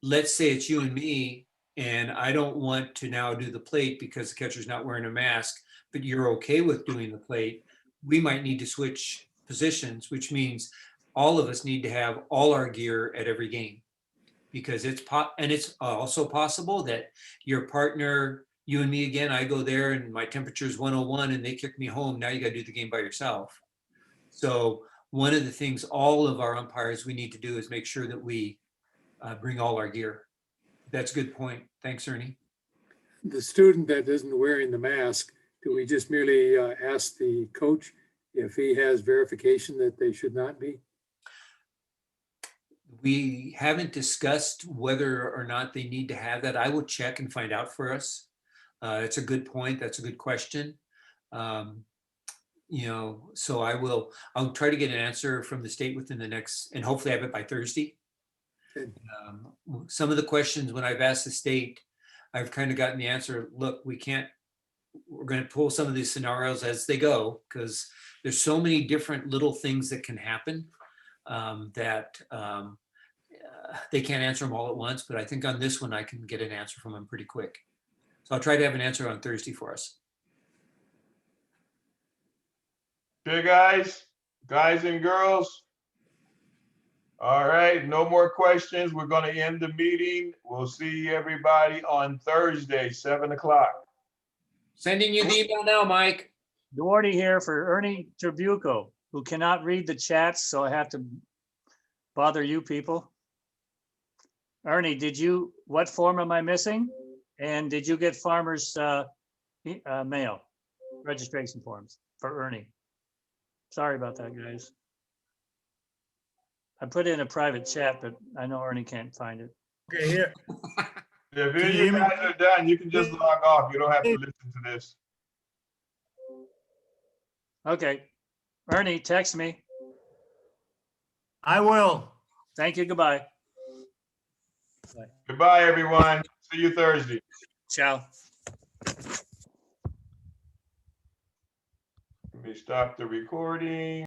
let's say it's you and me, and I don't want to now do the plate because the catcher's not wearing a mask, but you're okay with doing the plate. We might need to switch positions, which means all of us need to have all our gear at every game, because it's also possible that your partner, you and me again, I go there and my temperature is 101 and they kick me home. Now you got to do the game by yourself. So one of the things all of our umpires we need to do is make sure that we bring all our gear. That's a good point. Thanks, Ernie. The student that isn't wearing the mask, do we just merely ask the coach if he has verification that they should not be? We haven't discussed whether or not they need to have that. I will check and find out for us. It's a good point. That's a good question. So I'll try to get an answer from the state within the next, and hopefully have it by Thursday. Some of the questions when I've asked the state, I've kind of gotten the answer, look, we're going to pull some of these scenarios as they go, because there's so many different little things that can happen that they can't answer them all at once. But I think on this one, I can get an answer from them pretty quick. So I'll try to have an answer on Thursday for us. Okay, guys and girls. All right, no more questions. We're going to end the meeting. We'll see everybody on Thursday, 7 o'clock. Sending you the email now, Mike. Duarte here for Ernie Tribuco, who cannot read the chats, so I have to bother you people. Ernie, what form am I missing? And did you get farmers mail registration forms for Ernie? Sorry about that, guys. I put in a private chat, but I know Ernie can't find it. Okay, here. If you guys are done, you can just log off. You don't have to listen to this. Okay. Ernie, text me. I will. Thank you. Goodbye. Bye. Goodbye, everyone. See you Thursday. Ciao. Let me stop the recording.